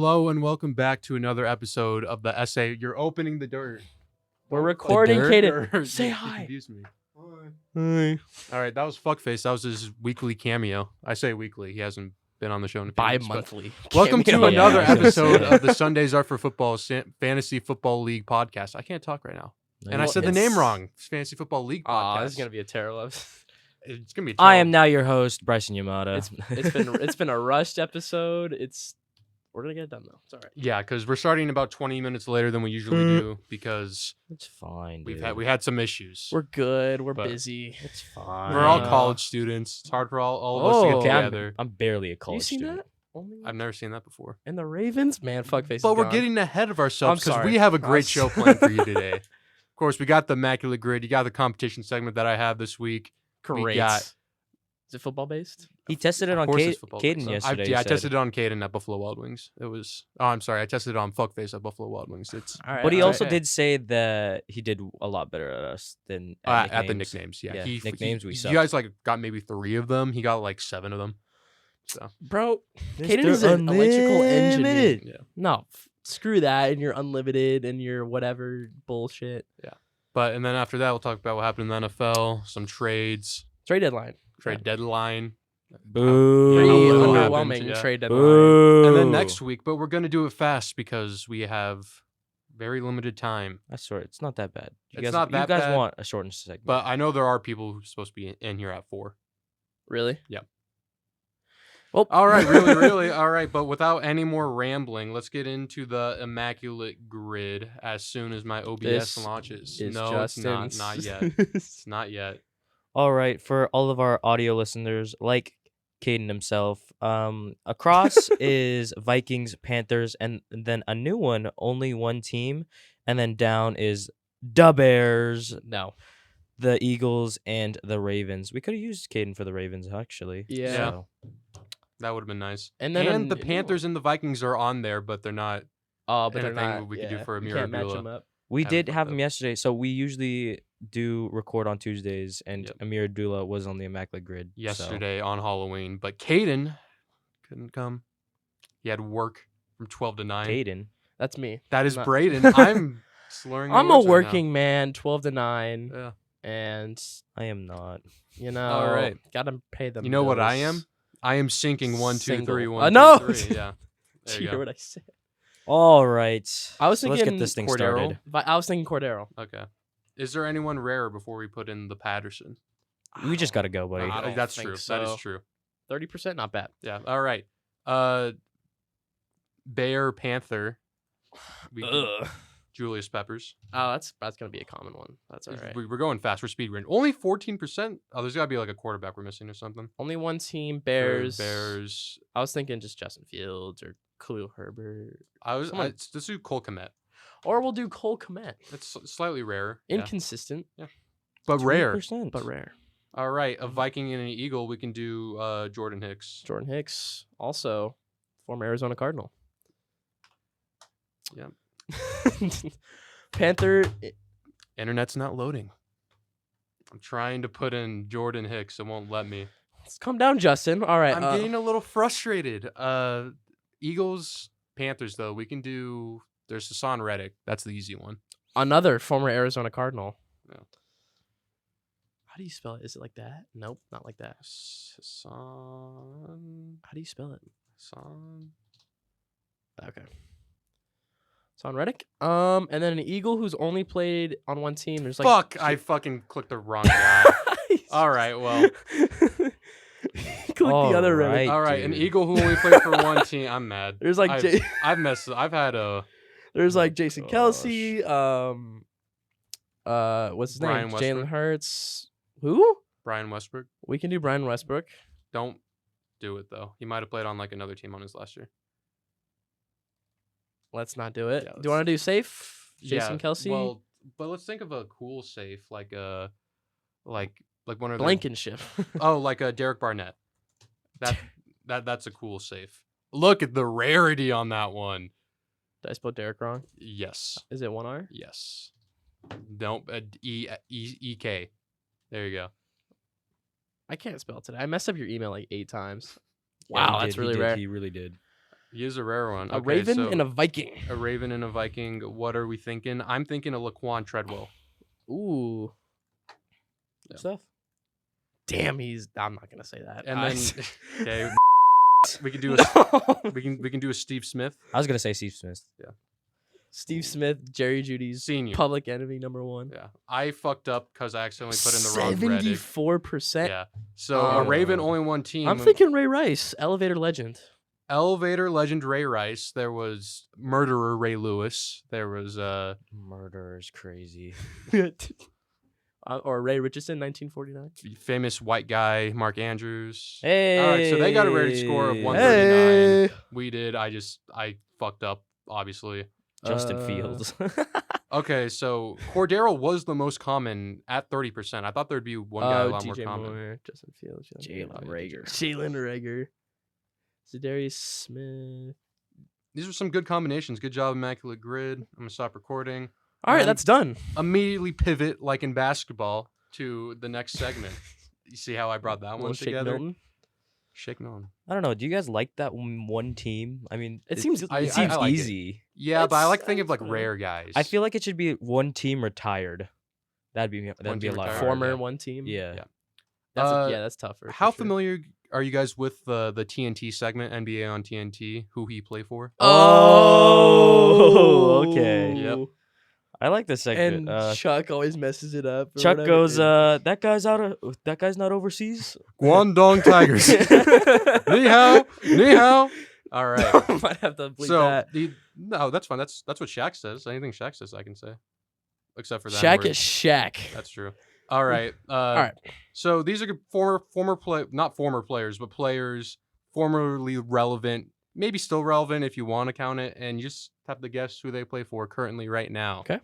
Hello and welcome back to another episode of the essay. You're opening the dirt. We're recording, Caden. Say Say hi. hi. Confused me. Hi. All right, that was Fuckface. That was his weekly cameo. I say weekly. He hasn't been on the show in a few weeks, but Bi-monthly. welcome to Cameo. another I was gonna episode say. of the Sundays Are for Football Fantasy Football League podcast. I can't talk right now. And I said the name wrong. It's Fantasy Football League podcast. Aw, this is gonna be a terrible. It's gonna be. I am now your host, Bryson Yamada. It's been a rushed episode. We're gonna get it done though. It's all right. Yeah, because we're starting about 20 minutes later than we usually do because It's fine. we Dude. had some issues. We're good. We're But- busy. It's fine. We're all Yeah. college students. It's hard for all of us to Oh. get Okay, together. I'm barely a You college seen student. that? Only I've never seen that before. and the Ravens, man, fuckface. But is we're gone. getting ahead of ourselves I'm because sorry. we have a I'm great show sorry. planned for you today. Of course, we got the Immaculate Grid. You got the competition segment that I have this week. great. got- Is it football based? He tested it Of on course it's football Caden based. yesterday. I he said. tested it on Caden at Buffalo Wild Wings. It was. Oh, I'm sorry. I tested it on Fuckface at Buffalo Wild Wings. It's All right. But he all also right. did say that he did a lot better at us than at the nicknames. Yeah, nicknames we You sucked. guys like got maybe 3 of them. He got like 7 of them. So Bro, Mr. Caden is an electrical engineer. Unlimited. yeah. No, screw that and your unlimited and your whatever bullshit. But and then after that, we'll talk about what happened in the NFL, some trades, Trade deadline. trade deadline. Boo. Pretty Yeah, what underwhelming happened, yeah. trade deadline. Boo. And then next week, but we're gonna do it fast because we have very limited time. I swear, it's not that bad. You It's guys, not that you guys bad, want a shortened segment. But I know there are people who's supposed to be in here at 4. Really? Yep. Well, All right, really, all right. But without any more rambling, let's get into the Immaculate Grid as soon as my OBS This launches. is No, Justin's. it's not yet. It's not yet. All right, for all of our audio listeners, like Caden himself, across is Vikings, Panthers, and then a new one, only one team, and then down is the Bears, no. the Eagles, and the Ravens. We could have used Caden for the Ravens, actually. Yeah. So, That would have been nice. And then the a new Panthers and the Vikings are on there, but they're not. Oh, but they're anything not. we could do for you Amir can't match Abdullah. them up. we Haven't did fucked have up. him yesterday, so we usually do record on Tuesdays, and Yep. Amir Abdullah was on the Immaculate Grid. so- Yesterday on Halloween, but Caden couldn't come. He had work from 12 to 9. Caden. That's me. That is Not- Braeden. I'm slurring. my I'm a words right now. working man, 12 to 9, Yeah. and I am not. you know, All right. gotta pay them. You know what I am? bills. I am sinking 1, 2, 3, Single. 1, No! 2, 3. Yeah. There Do you you hear go. what I said? All right. I was so let's get thinking this thing Cordero. started. I was thinking Cordero. Okay. Is there anyone rare before we put in the Patterson? We just gotta go, buddy. I don't That's think true. That so. is true. 30%, not bad. Yeah. All right. Bear Panther. Julius Peppers. Oh, that's gonna be a common one. That's all right. We're going fast. We're speed running. Only 14%. Oh, there's got to be like a quarterback we're missing or something. Only one team, For Bears. Bears. I was thinking just Justin Fields or Khalil Herbert, Someone, Someone- let's do Cole Kmet. or we'll do Cole Kmet. It's slightly rarer. Yeah. Inconsistent, But rare. 20%. but rare. All right. A Viking and an Eagle. We can do Jordan Hicks. Jordan Hicks, also former Arizona Cardinal. Yep. Panther. Internet's not loading. I'm trying to put in Jordan Hicks. It won't let me. Let's calm down, Justin. All right. I'm getting a little frustrated. Eagles, Panthers, though. We can do. There's Hassan Reddick. That's the easy one. another former Arizona Cardinal. Yeah. How do you spell it? Is it like that? Nope, not like that. Hassan. How do you spell it? Hassan. Okay. Son Reddick. And then an Eagle who's only played on one team. There's like Fuck! I fucking clicked the wrong guy. All right, well. Click the other Reddick. Alright. All right, an dude. Eagle who only played for one team. I'm mad. There's like I've messed. I've had a there's like Jason Gosh. Kelsey. What's his Brian name? Westbrook. Jalen Hurts. Who? Brian Westbrook. We can do Brian Westbrook. Don't do it though. He might have played on like another team on his last year. Let's not do it. Yeah, Do you want to do safe? Jason Yeah, Kelsey. Well, but let's think of a cool safe like like one of the Blankenship. Oh, like a Derek Barnett. That's a cool safe. Look at the rarity on that one. Did I spell Derek wrong? Yes. Is it one R? Yes. Don't E-K. There you go. I can't spell today. I messed up your email like 8 times. Yeah, he Wow, that's did, really he did, rare. He really did. He is a rare one. A Okay, Raven so and a Viking. a Raven and a Viking. What are we thinking? I'm thinking a Laquan Treadwell. Ooh. Yeah. Stuff. Damn, I'm not gonna say that. And then okay, we can do a No. we can do a Steve Smith I was gonna say Steve Smith. Steve Smith, Jerry Judy's Senior. Public Enemy #1. Yeah, I fucked up because I accidentally put in the wrong Reddick. 74%. Yeah, so a Raven Oh. only one team. I'm thinking Ray Rice, Elevator Legend. Elevator legend Ray Rice. There was murderer Ray Lewis. There was Murder is crazy. Or Ray Richardson, 1949. famous white guy Mark Andrews. Hey. All right, so they got a rated score of 139. We did. I fucked up, obviously. Justin Fields. Okay, so Cordero was the most common at 30%. I thought there'd be one guy a lot more DJ common. Moore, Justin Fields. Jalen Rager. Jalen Rager. Zadarius Smith. These are some good combinations. Good job, Immaculate Grid. I'm gonna stop recording. All right, then- that's done. Immediately pivot, like in basketball, to the next segment. You see how I brought that Little one Shake together? Milton. Shake Milton. I don't know. Do you guys like that one team? I mean, It seems I- it seems like it. easy. Yeah, but I like It's- thinking of like it's, rare guys. I feel like it should be one team retired. That'd be One a team lot. retired. Former yeah. one team. Yeah. Yeah. That's Uh, that's tougher. How for sure. familiar are you guys with the TNT segment, NBA on TNT? Who he play for? Oh, okay. Yep. I like this segment. And Chuck always messes it up. or Chuck whatever. goes, that guy's not overseas. Guangdong Tigers. Ni hao, ni hao. All right. Might have to bleep So that. no, that's fine. That's what Shaq says. Anything Shaq says, I can say, except for that. Shaq word. is Shaq. That's true. All right. All right. So these are not former players, but players formerly relevant, maybe still relevant if you want to count it, and you just have to guess who they play for currently right now. Okay.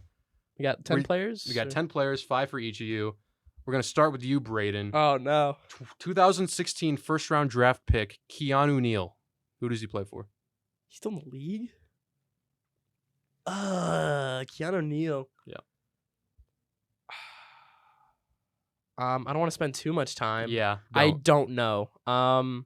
We got 10 We- players. We got or- 10 players, 5 for each of you. We're gonna start with you, Braeden. Oh no. 2016 first round draft pick, Keanu Neal. Who does he play for? He's still in the league. Keanu Neal. Yeah. I don't want to spend too much time. Yeah. I don't. don't know. Do,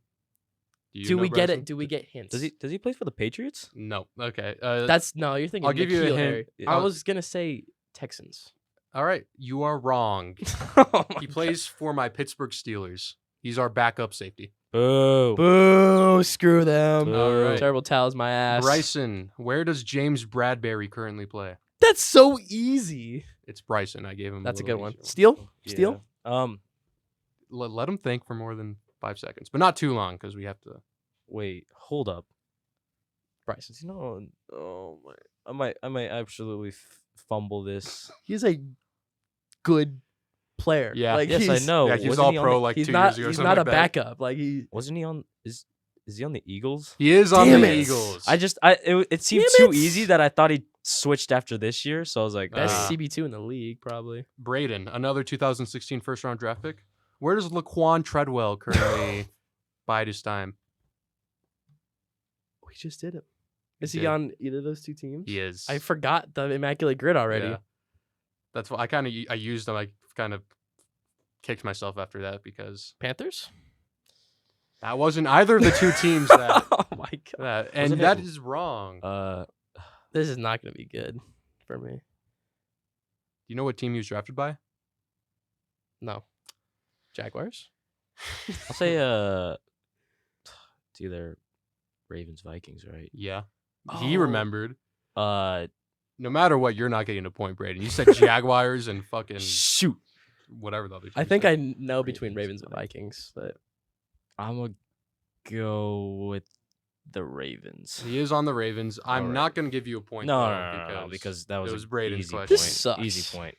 you Do know, we get Bryson? it? Do we get hints? Does he play for the Patriots? No. Okay. That's no. You're thinking. I'll give you a N'Keal hint. Harry. I I'll- was gonna say Texans. all right. You are wrong. Oh my He plays for my Pittsburgh Steelers. He's our backup safety. Boo. Boo! Screw them. Boo. All right. Terrible towels my ass. Bryson, where does James Bradbury currently play? That's so easy. It's Bryson. I gave him. That's a little good one. easier Steal? Steal? Yeah. Let him think for more than 5 seconds, but not too long because we have to. Wait, hold up. Bryson. Does he know? Oh my! I might absolutely fumble this. He's a good player. Yeah. Like, Yes, I he's- know. Yeah, he was Wasn't all he on pro the- like 2 He's years not. ago. or He's something not a like that. backup. Like he. Wasn't he on? Is he on the Eagles? He is on Damn the it. Eagles. It seemed Damn too it. easy that I thought he switched after this year. So I was like, Best Ah. CB2 in the league, probably. Braeden, another 2016 first round draft pick. Where does Laquan Treadwell currently bide his time? We just did it. We Is he did. on either of those two teams? He is. I forgot the Immaculate Grid already. Yeah. That's what I used them. I kind of kicked myself after that because Panthers? that wasn't either of the two teams that. Oh my god. that and Wasn't that it- is wrong. This is not going to be good for me. You know what team he was drafted by? No. Jaguars? I'll say it's either Ravens Vikings, right? Yeah. He Oh. remembered. Uh, No matter what, you're not getting a point, Braeden. You said Jaguars and fucking Shoot. whatever the other. I team think said. I know between Ravens Ravens and Vikings, but I'm gonna go with the Ravens. He is on the Ravens. I'm Alright. not going to give you a point. No, though, no, no, because that was was an Braden's easy question. point. This sucks. Easy point.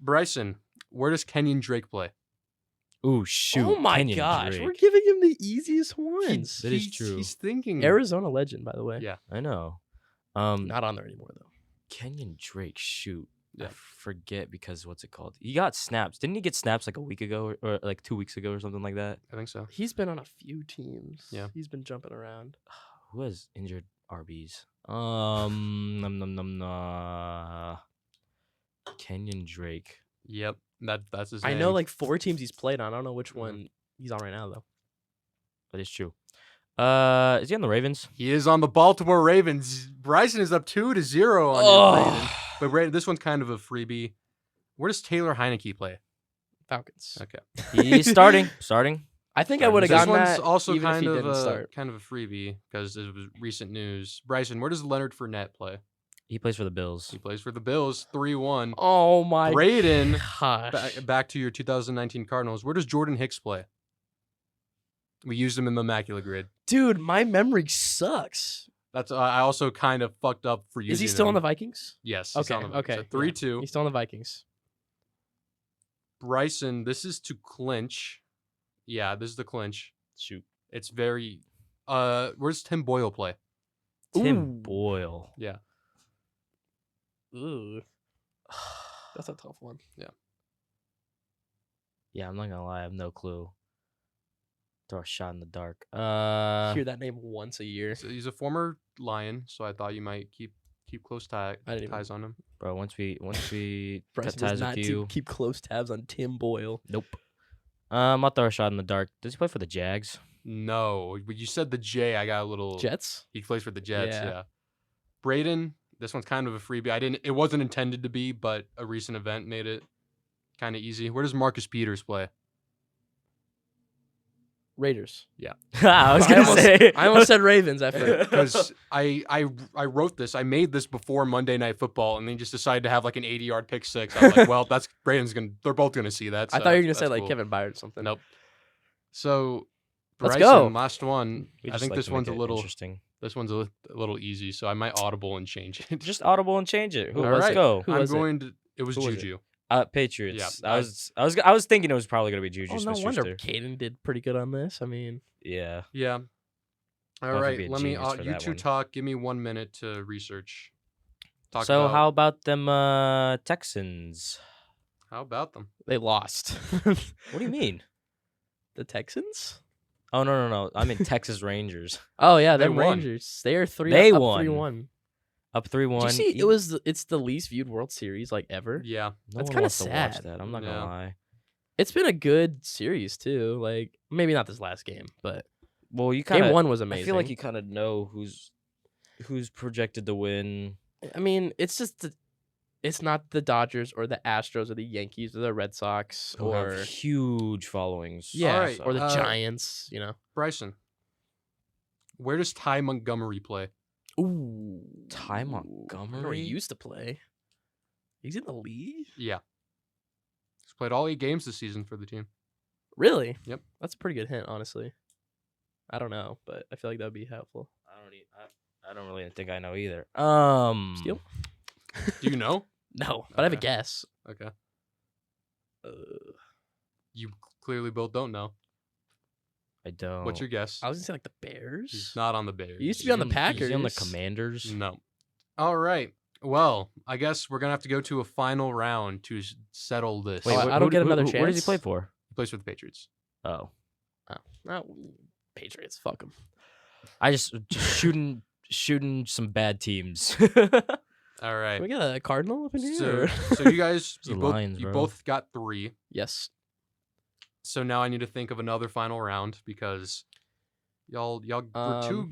Bryson, where does Kenyon Drake play? Ooh, shoot! oh my Kenyon gosh, Drake. we're giving him the easiest ones. That is true. He's thinking. Arizona legend, by the way. Yeah. I know. Not on there anymore though. Kenyon Drake. Shoot. Yeah. I forget because what's it called? He got snaps. Didn't he get snaps like a week ago or like 2 weeks ago or something like that? I think so. He's been on a few teams. Yeah. He's been jumping around. Who has injured RBs? Num. Kenyon Drake. Yep. That's his I name. know like 4 teams he's played on. I don't know which one he's on right now though. That is true. Is he on the Ravens? He is on the Baltimore Ravens. Bryson is up 2-0 on your Braeden. But Braeden, this one's kind of a freebie. Where does Taylor Heineke play? Falcons. Okay. He's starting. I think I would have This gotten one's that also even if kind he of didn't a start. kind of a freebie because it was recent news. Bryson, where does Leonard Fournette play? He plays for the Bills. He plays for the Bills. 3-1. Oh my Braeden, gosh. back to your 2019 Cardinals. Where does Jordan Hicks play? We used him in the Immaculate Grid. Dude, my memory sucks. That's I also kind of fucked up for using Is he still him. on the Vikings? Yes. He's Okay. on the Vikings. Okay. So 3-2. He's still on the Vikings. Bryson, this is to clinch. Yeah, this is the clinch. Shoot. It's very. Where's Tim Boyle play? Tim Ooh. Boyle. Yeah. Ooh. That's a tough one. Yeah, I'm not gonna lie. I have no clue. Throw a shot in the dark. Hear that name once a year. So he's a former Lion, so I thought you might keep close I didn't even- ties on him. Bro, once we cut Bryson ties does not with you. keep close tabs on Tim Boyle. Nope. I'll throw a shot in the dark. Does he play for the Jags? No, but you said the J. I got a little. Jets? He plays for the Jets. Yeah. Yeah. Braeden, this one's kind of a freebie. It wasn't intended to be, but a recent event made it kind of easy. Where does Marcus Peters play? Raiders. I was gonna almost- say. I almost said Ravens at first. Because I wrote this. I made this before Monday Night Football, and then just decided to have like an 80-yard pick six. I was like, well, that's Braden's gonna. They're both gonna see that. I so thought you were gonna that's say like cool. Kevin Byard or something. Nope. So, Let's Bryson, go. last one. We I just think like this to one's a make it little. interesting. This one's a little easy, so I might audible and change it. Just audible and change it. All Let's right. go. Who I'm was it? going to. It was Who was it? Juju. Patriots. Yeah, I was thinking it was probably gonna be Juju Oh, no Smith-Schuster. wonder Caden did pretty good on this. I mean, Yeah. Yeah. I'll All have to right. be a Let me. genius for You that two one. talk. Give me 1 minute to research. Talk So about, how about them Texans? How about them? they lost. What do you mean? The Texans? Oh no! I mean Texas Rangers Oh yeah, They them won. Rangers. They are They up won. 3-1. up 3-1. Did you see? It's the least viewed World Series like ever. Yeah. No That's one kinda wants to watch sad. that. I'm not Yeah. gonna lie. It's been a good series too. Like maybe not this last game, but Well, you kind game of. one was amazing. I feel like you kind of know who's projected to win. I mean, it's just it's not the Dodgers or the Astros or the Yankees or the Red Sox Who or have huge followings. yeah, All right, or the uh, Giants. You know. Bryson. Where does Ty Montgomery play? Ooh, Ty I know where Montgomery? he used to play. He's in the league. Yeah. He's played all 8 games this season for the team. Really? Yep. That's a pretty good hint, honestly. I don't know, but I feel like that would be helpful. I don't really think I know either. Steal? Do you know? No, but I have a Okay. guess. Okay. You clearly both don't know. I don't. What's your guess? I was gonna say like the Bears. He's not on the Bears. He used to be on the Is he on the Packers. Commanders? No. All right. Well, I guess we're gonna have to go to a final round to settle this. Wait, he I don't get another Where does he chance? play for? plays for the Patriots. Oh, Oh, Patriots. Fuck them. I just shooting some bad teams. All right. Can we get a Cardinal up in here? So you guys, The you both, Lions, you bro. both got 3. Yes. So now I need to think of another final round because y'all were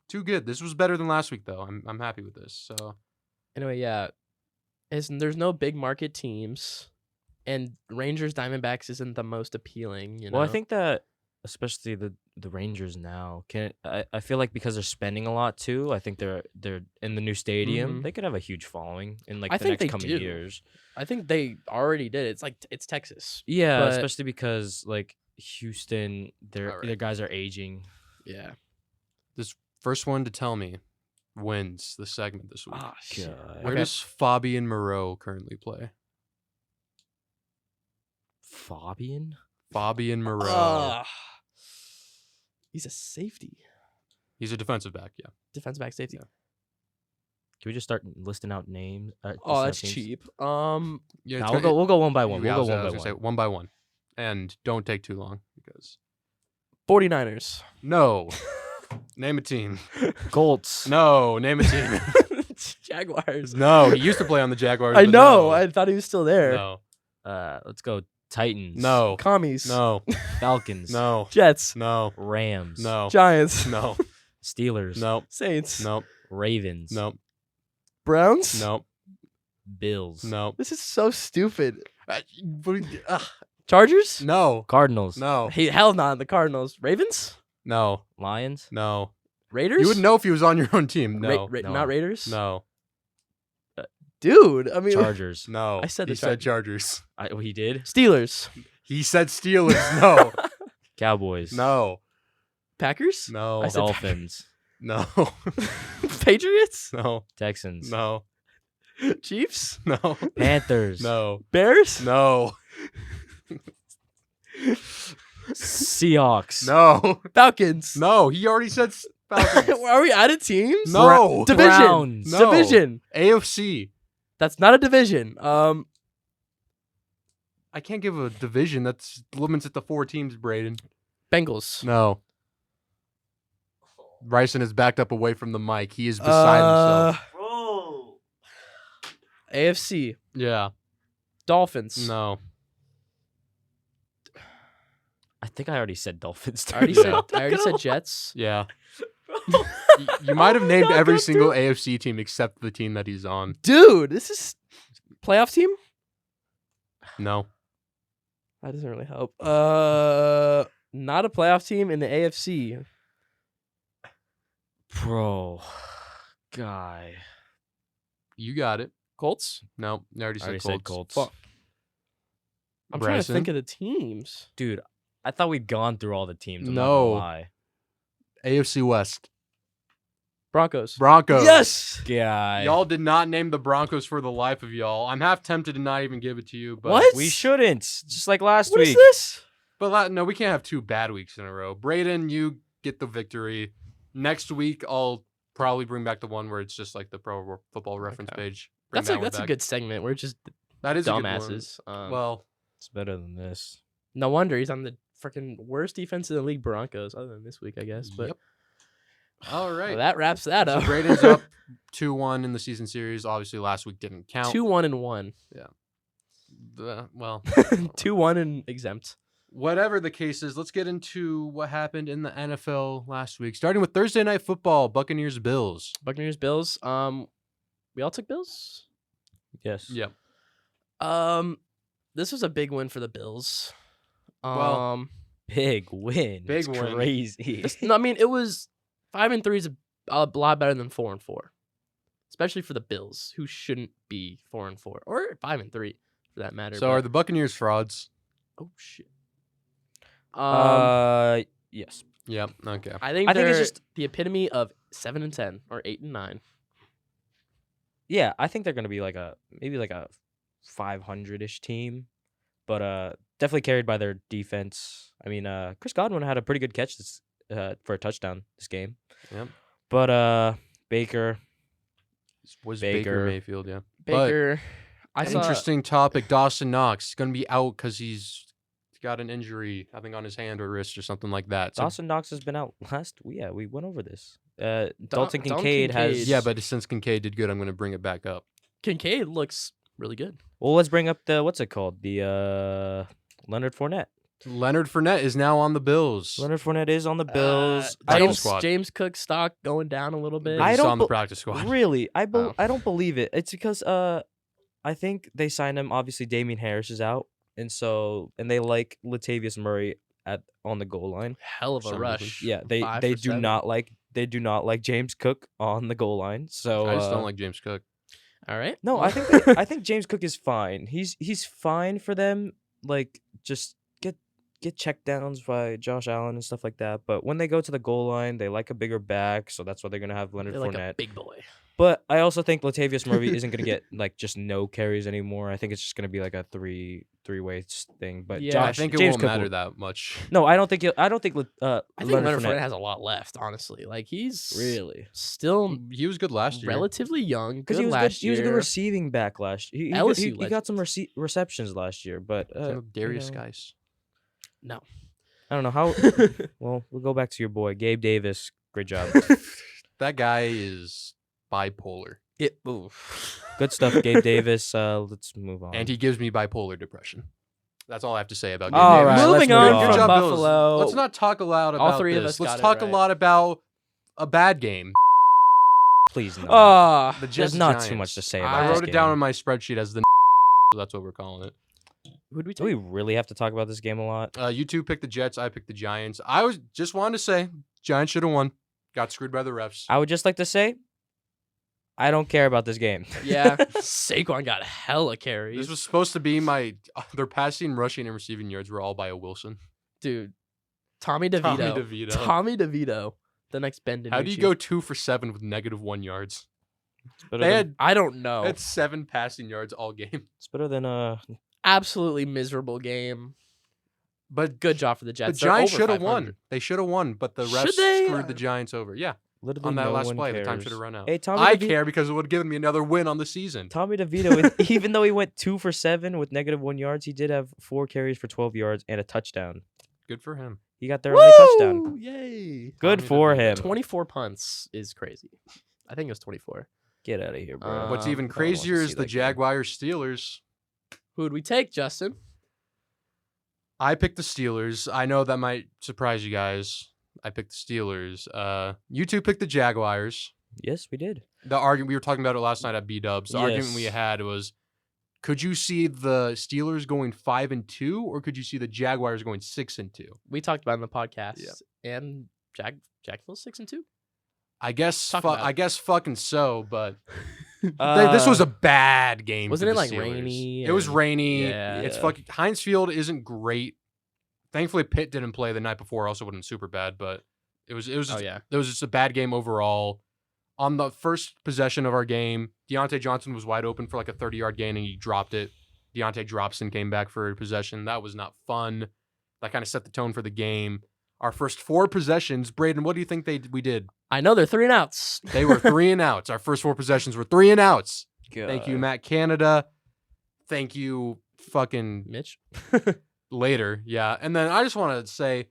too good. This was better than last week though. I'm happy with this. So Anyway, yeah. There's no big market teams, and Rangers Diamondbacks isn't the most appealing. You know. Well, I think that especially the Rangers now I feel like because they're spending a lot too. I think they're in the new stadium. Mhm. They could have a huge following in like I the think next they coming do. years. I think they already did. It's Texas. Yeah, But- especially because like Houston, All right. their guys are aging. Yeah. this first one to tell me wins the segment this week. Ah, shit. God. Where okay. does Fabian Moreau currently play? Fabian? Fabian Moreau. Ah. He's a safety, He's a defensive back. Yeah. defensive back safety. Yeah. Can we just start listing out names? Oh, listing out that's teams? cheap. Yeah. Nah, it's we'll go one by one. yeah, We'll go I one was by gonna say one. one by one, and don't take too long because 49ers. no. Name a team. Colts. No. Name a team. Jaguars. No. He used to play on the Jaguars. I but know. no. I thought he was still there. No. Let's go Titans. No. Commies. No. Falcons. No. Jets. No. Rams. No. Giants. No. Steelers. No. Saints. No. Ravens. No. Browns. No. Bills. No. This is so stupid. Uh, Chargers. No. Cardinals. No. Hey, hell not the Cardinals. Ravens. No. Lions. No. Raiders. You would know if he was on your own team. No. No. Not Raiders. No. Dude. I mean, Chargers. No. I said he the said Chargers. He did. Steelers. He said Steelers. No. Cowboys. No. Packers. No. I said Dolphins. No. Patriots. No. Texans. No. Chiefs. No. Panthers. No. Bears. No. Seahawks. No. Falcons. No. He already said Falcons. Are we out of teams? No. Division. Browns. No. Division. AFC. That's not a division. I can't give a division. That's limits it to 4 teams, Braeden. Bengals. No. Bryson is backed up away from the mic. He is beside himself. Bro. AFC. Yeah. Dolphins. No. I think I already said Dolphins. I already said. I already said Jets. Yeah. You might have named every single AFC team except the team that he's on. Dude, this is playoff team. No. That doesn't really help. Not a playoff team in the AFC. Bro. Guy. You got it. Colts. No. I already I said already Colts. said Colts. Fuck. I'm trying to Bryson? think of the teams. Dude, I thought we'd gone through all the teams. I'm not No. gonna lie. AFC West. Broncos. Broncos. Yes. Guy. Y'all did not name the Broncos for the life of y'all. I'm half tempted to not even give it to you, but What? We shouldn't. Just like last What is week. this? no, we can't have 2 bad weeks in a row. Braeden, you get the victory. Next week, I'll probably bring back the one where it's just like the Pro Football Reference Okay. page. Bring That's that a one that's a back. good segment. We're just That is a good one. dumbasses. Well, It's better than this. No wonder he's on the freaking worst defense in the league, Broncos, other than this week, I guess. But Yep. All right. well, that wraps that So up. Braden's up 2-1 in the season series. Obviously, last week didn't count. 2-1-1. Well, 2-1 and exempt. whatever the case is, let's get into what happened in the NFL last week. Starting with Thursday Night Football, Buccaneers Bills. Buccaneers, Bills. We all took Bills. Yes. Yep. This was a big win for the Bills. Well, Big win. Big It's win. Crazy. No, I mean it was 5-3 is a lot better than 4-4, especially for the Bills, who shouldn't be 4-4 or 5-3 for that matter. So are the Buccaneers frauds? oh shit. Yes. Yep. Okay. I think I think it's they're just- the epitome of 7-10 or 8-9. Yeah, I think they're gonna be like maybe a 500-ish team, but definitely carried by their defense. I mean, Chris Godwin had a pretty good catch for a touchdown this game. Yep. But Baker, Was Baker. Baker Mayfield? Yeah. Baker, I saw Interesting topic. Dawson Knox is going to be out because he's got an injury, I think, on his hand or wrist or something like that. So, Dawson Knox has been out last. Yeah, we went over this. Dalton Dalton Kincaid has. Kincaid. yeah, but since Kincaid did good, I'm going to bring it back up. Kincaid looks really good. Well, let's bring up the what's it called? The Leonard Fournette. Leonard Fournette is now on the Bills. Leonard Fournette is on the Bills. I don't- James, squad. James Cook stock going down a little bit. I He's don't on the be- practice squad. Really, I Oh. I don't believe it. It's because I think they signed him. Obviously, Damian Harris is out, and they like Latavius Murray on the goal line. Hell of a Some rush. Yeah, they 5 they for do 7. not like James Cook on the goal line. So I just don't like James Cook. All right. No, I think I think James Cook is fine. He's fine for them. Like just get check downs by Josh Allen and stuff like that. But when they go to the goal line, they like a bigger back, so that's why they're gonna have Leonard They're like a Fournette. big boy. But I also think Latavius Murray isn't gonna get like just no carries anymore. I think it's just gonna be like a three-way thing. But Yeah, I think it James won't Cook matter will- that much. No, I don't think. I think. I think Leonard Fournette Fournette has a lot left, honestly. Like he's really still He was good last year. relatively young. because Good he was last good. He was a good year. receiving back last year. He LSU got some receptions last year, but Same with Darius you know, Geis. No. I don't know how. Well, we'll go back to your boy Gabe Davis. Great job. That guy is bipolar. Oof. Good stuff, Gabe Davis. Let's move on. And he gives me bipolar depression. That's all I have to say about All game right, names. let's Moving move on on. Good from job, Buffalo. Bills. Let's not talk a lot about All three of this. us Let's got it talk a right. lot about a bad game. Please no. Ah, The Jets There's not Giants. too much to say I about I this wrote it game. down on my spreadsheet as the so that's what we're calling it. who'd we Do we take? really have to talk about this game a lot? You two picked the Jets. I picked the Giants. I was just wanted to say Giants should have won. Got screwed by the refs. I would just like to say, I don't care about this game. Yeah, Saquon got hella carries. This was supposed to be their passing, rushing, and receiving yards were all by a Wilson. Dude, Tommy DeVito. Tommy DeVito, the next Ben DiNucci. How do you go 2 for 7 with -1 yards? It's better They than, had I don't know. They had 7 passing yards all game. it's better than Absolutely miserable game. But Good job for the the Jets. They're Giants over should have 500. won. They should have won, but the Should refs they? screwed the Giants over. Yeah, literally on that no last one play, cares. the time should have run out. Hey, Tommy I DeVito, care because it would have given me another win on the season. Tommy DeVito, even though he went 2 for 7 with -1 yards, he did have 4 carries for 12 yards and a touchdown. Good for him. He got their only touchdown. Woo! Yay. Good Tommy for DeVito. him. 24 punts is crazy. I think it was 24. Get out of here, bro. What's Um, even I don't want to crazier see is the that game. Jaguars Steelers. Who would we take, Justin? I picked the Steelers. I know that might surprise you guys. I picked the Steelers. You two picked the Jaguars. Yes, we did. The argument we were talking about it last night at B Dubs. The argument we Yes. had was, could you see the Steelers going 5-2, or could you see the Jaguars going 6-2? We talked about it in the podcast. Yeah. And Jacksonville's 6-2? I guess. Talk about it. I guess fucking so. But this was a bad game. Wasn't for it, the like, Steelers. rainy It was and- rainy. Yeah. It's Yeah. fucking. Heinz Field isn't great. Thankfully, Pitt didn't play the night before. Also, would have been super bad. But it was. Oh, yeah. It was just a bad game overall. On the first possession of our game, Deontay Johnson was wide open for like a 30-yard gain, and he dropped it. Deontay drops and came back for a possession. That was not fun. That kind of set the tone for the game. Our first 4 possessions, Braeden, what do you think we did? I know they're 3 and outs. They were 3 and outs. Our first 4 possessions were 3 and outs. Thank you, God. Matt Canada. Thank you, fucking Mitch? later. Yeah. And then I just want to say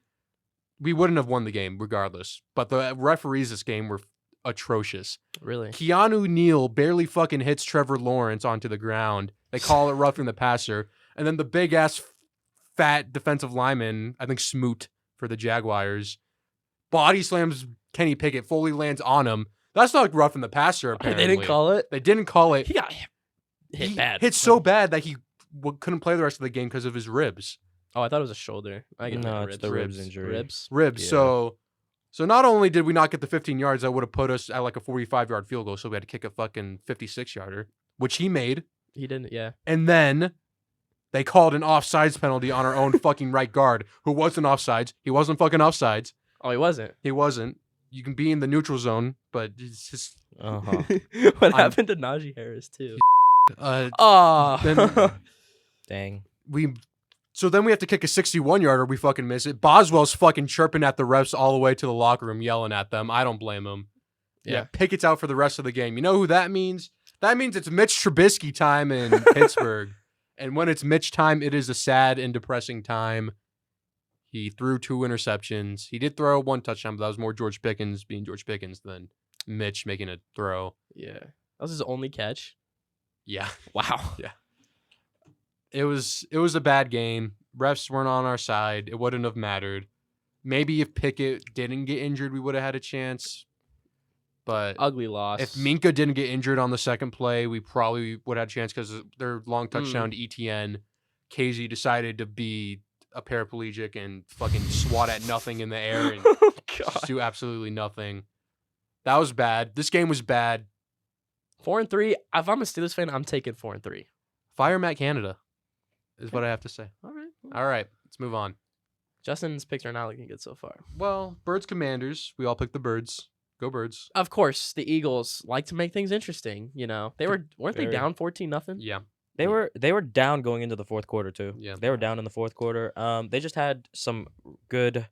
we wouldn't have won the game regardless. But the referees this game were atrocious. Really? Keanu Neal barely fucking hits Trevor Lawrence onto the ground. They call it roughing the passer. And then the big ass fat defensive lineman, I think Smoot for the Jaguars, body slams Kenny Pickett, fully lands on him. That's not roughing the passer, apparently. They didn't call it? They didn't call it. He got hit He bad. hit so bad that he couldn't play the rest of the game because of his ribs. Oh, I thought it was a shoulder. I get No, ribs. it's the ribs Ribs. injury. Ribs. Ribs. Yeah. So not only did we not get the 15 yards, that would have put us at like a 45-yard field goal, so we had to kick a fucking 56-yarder, which he made. He didn't, yeah. And then they called an offsides penalty on our own fucking right guard, who wasn't offsides. He wasn't fucking offsides. Oh, he wasn't. He wasn't. You can be in the neutral zone, but it's just Uh-huh. What I'm- happened to Najee Harris, too? then Oh. Dang. So then we have to kick a 61-yarder. We fucking miss it. Boswell's fucking chirping at the refs all the way to the locker room, yelling at them. I don't blame him. Yeah. Pickett's out for the rest of the game. You know who that means? That means it's Mitch Trubisky time in Pittsburgh. And when it's Mitch time, it is a sad and depressing time. He threw 2 interceptions. He did throw 1 touchdown, but that was more George Pickens being George Pickens than Mitch making a throw. Yeah. That was his only catch. Yeah. Wow. It was a bad game. Refs weren't on our side. It wouldn't have mattered. Maybe if Pickett didn't get injured, we would have had a chance. But Ugly loss. if Minka didn't get injured on the second play, we probably would have had a chance because their long touchdown to ETN. KZ decided to be a paraplegic and fucking swat at nothing in the air and Oh, just God. do absolutely nothing. That was bad. This game was bad. 4-3. If I'm a Steelers fan, I'm taking 4-3. Fire Matt Canada is what I have to say. All right. All right, let's move on. Justin's picks are not looking good so far. Well, Birds Commanders. We all picked the Birds. Go Birds. Of course, the Eagles like to make things interesting. You know, weren't they Very. down 14-0? Yeah. They were down going into the fourth quarter too. Yeah. They were down in the fourth quarter. They just had some good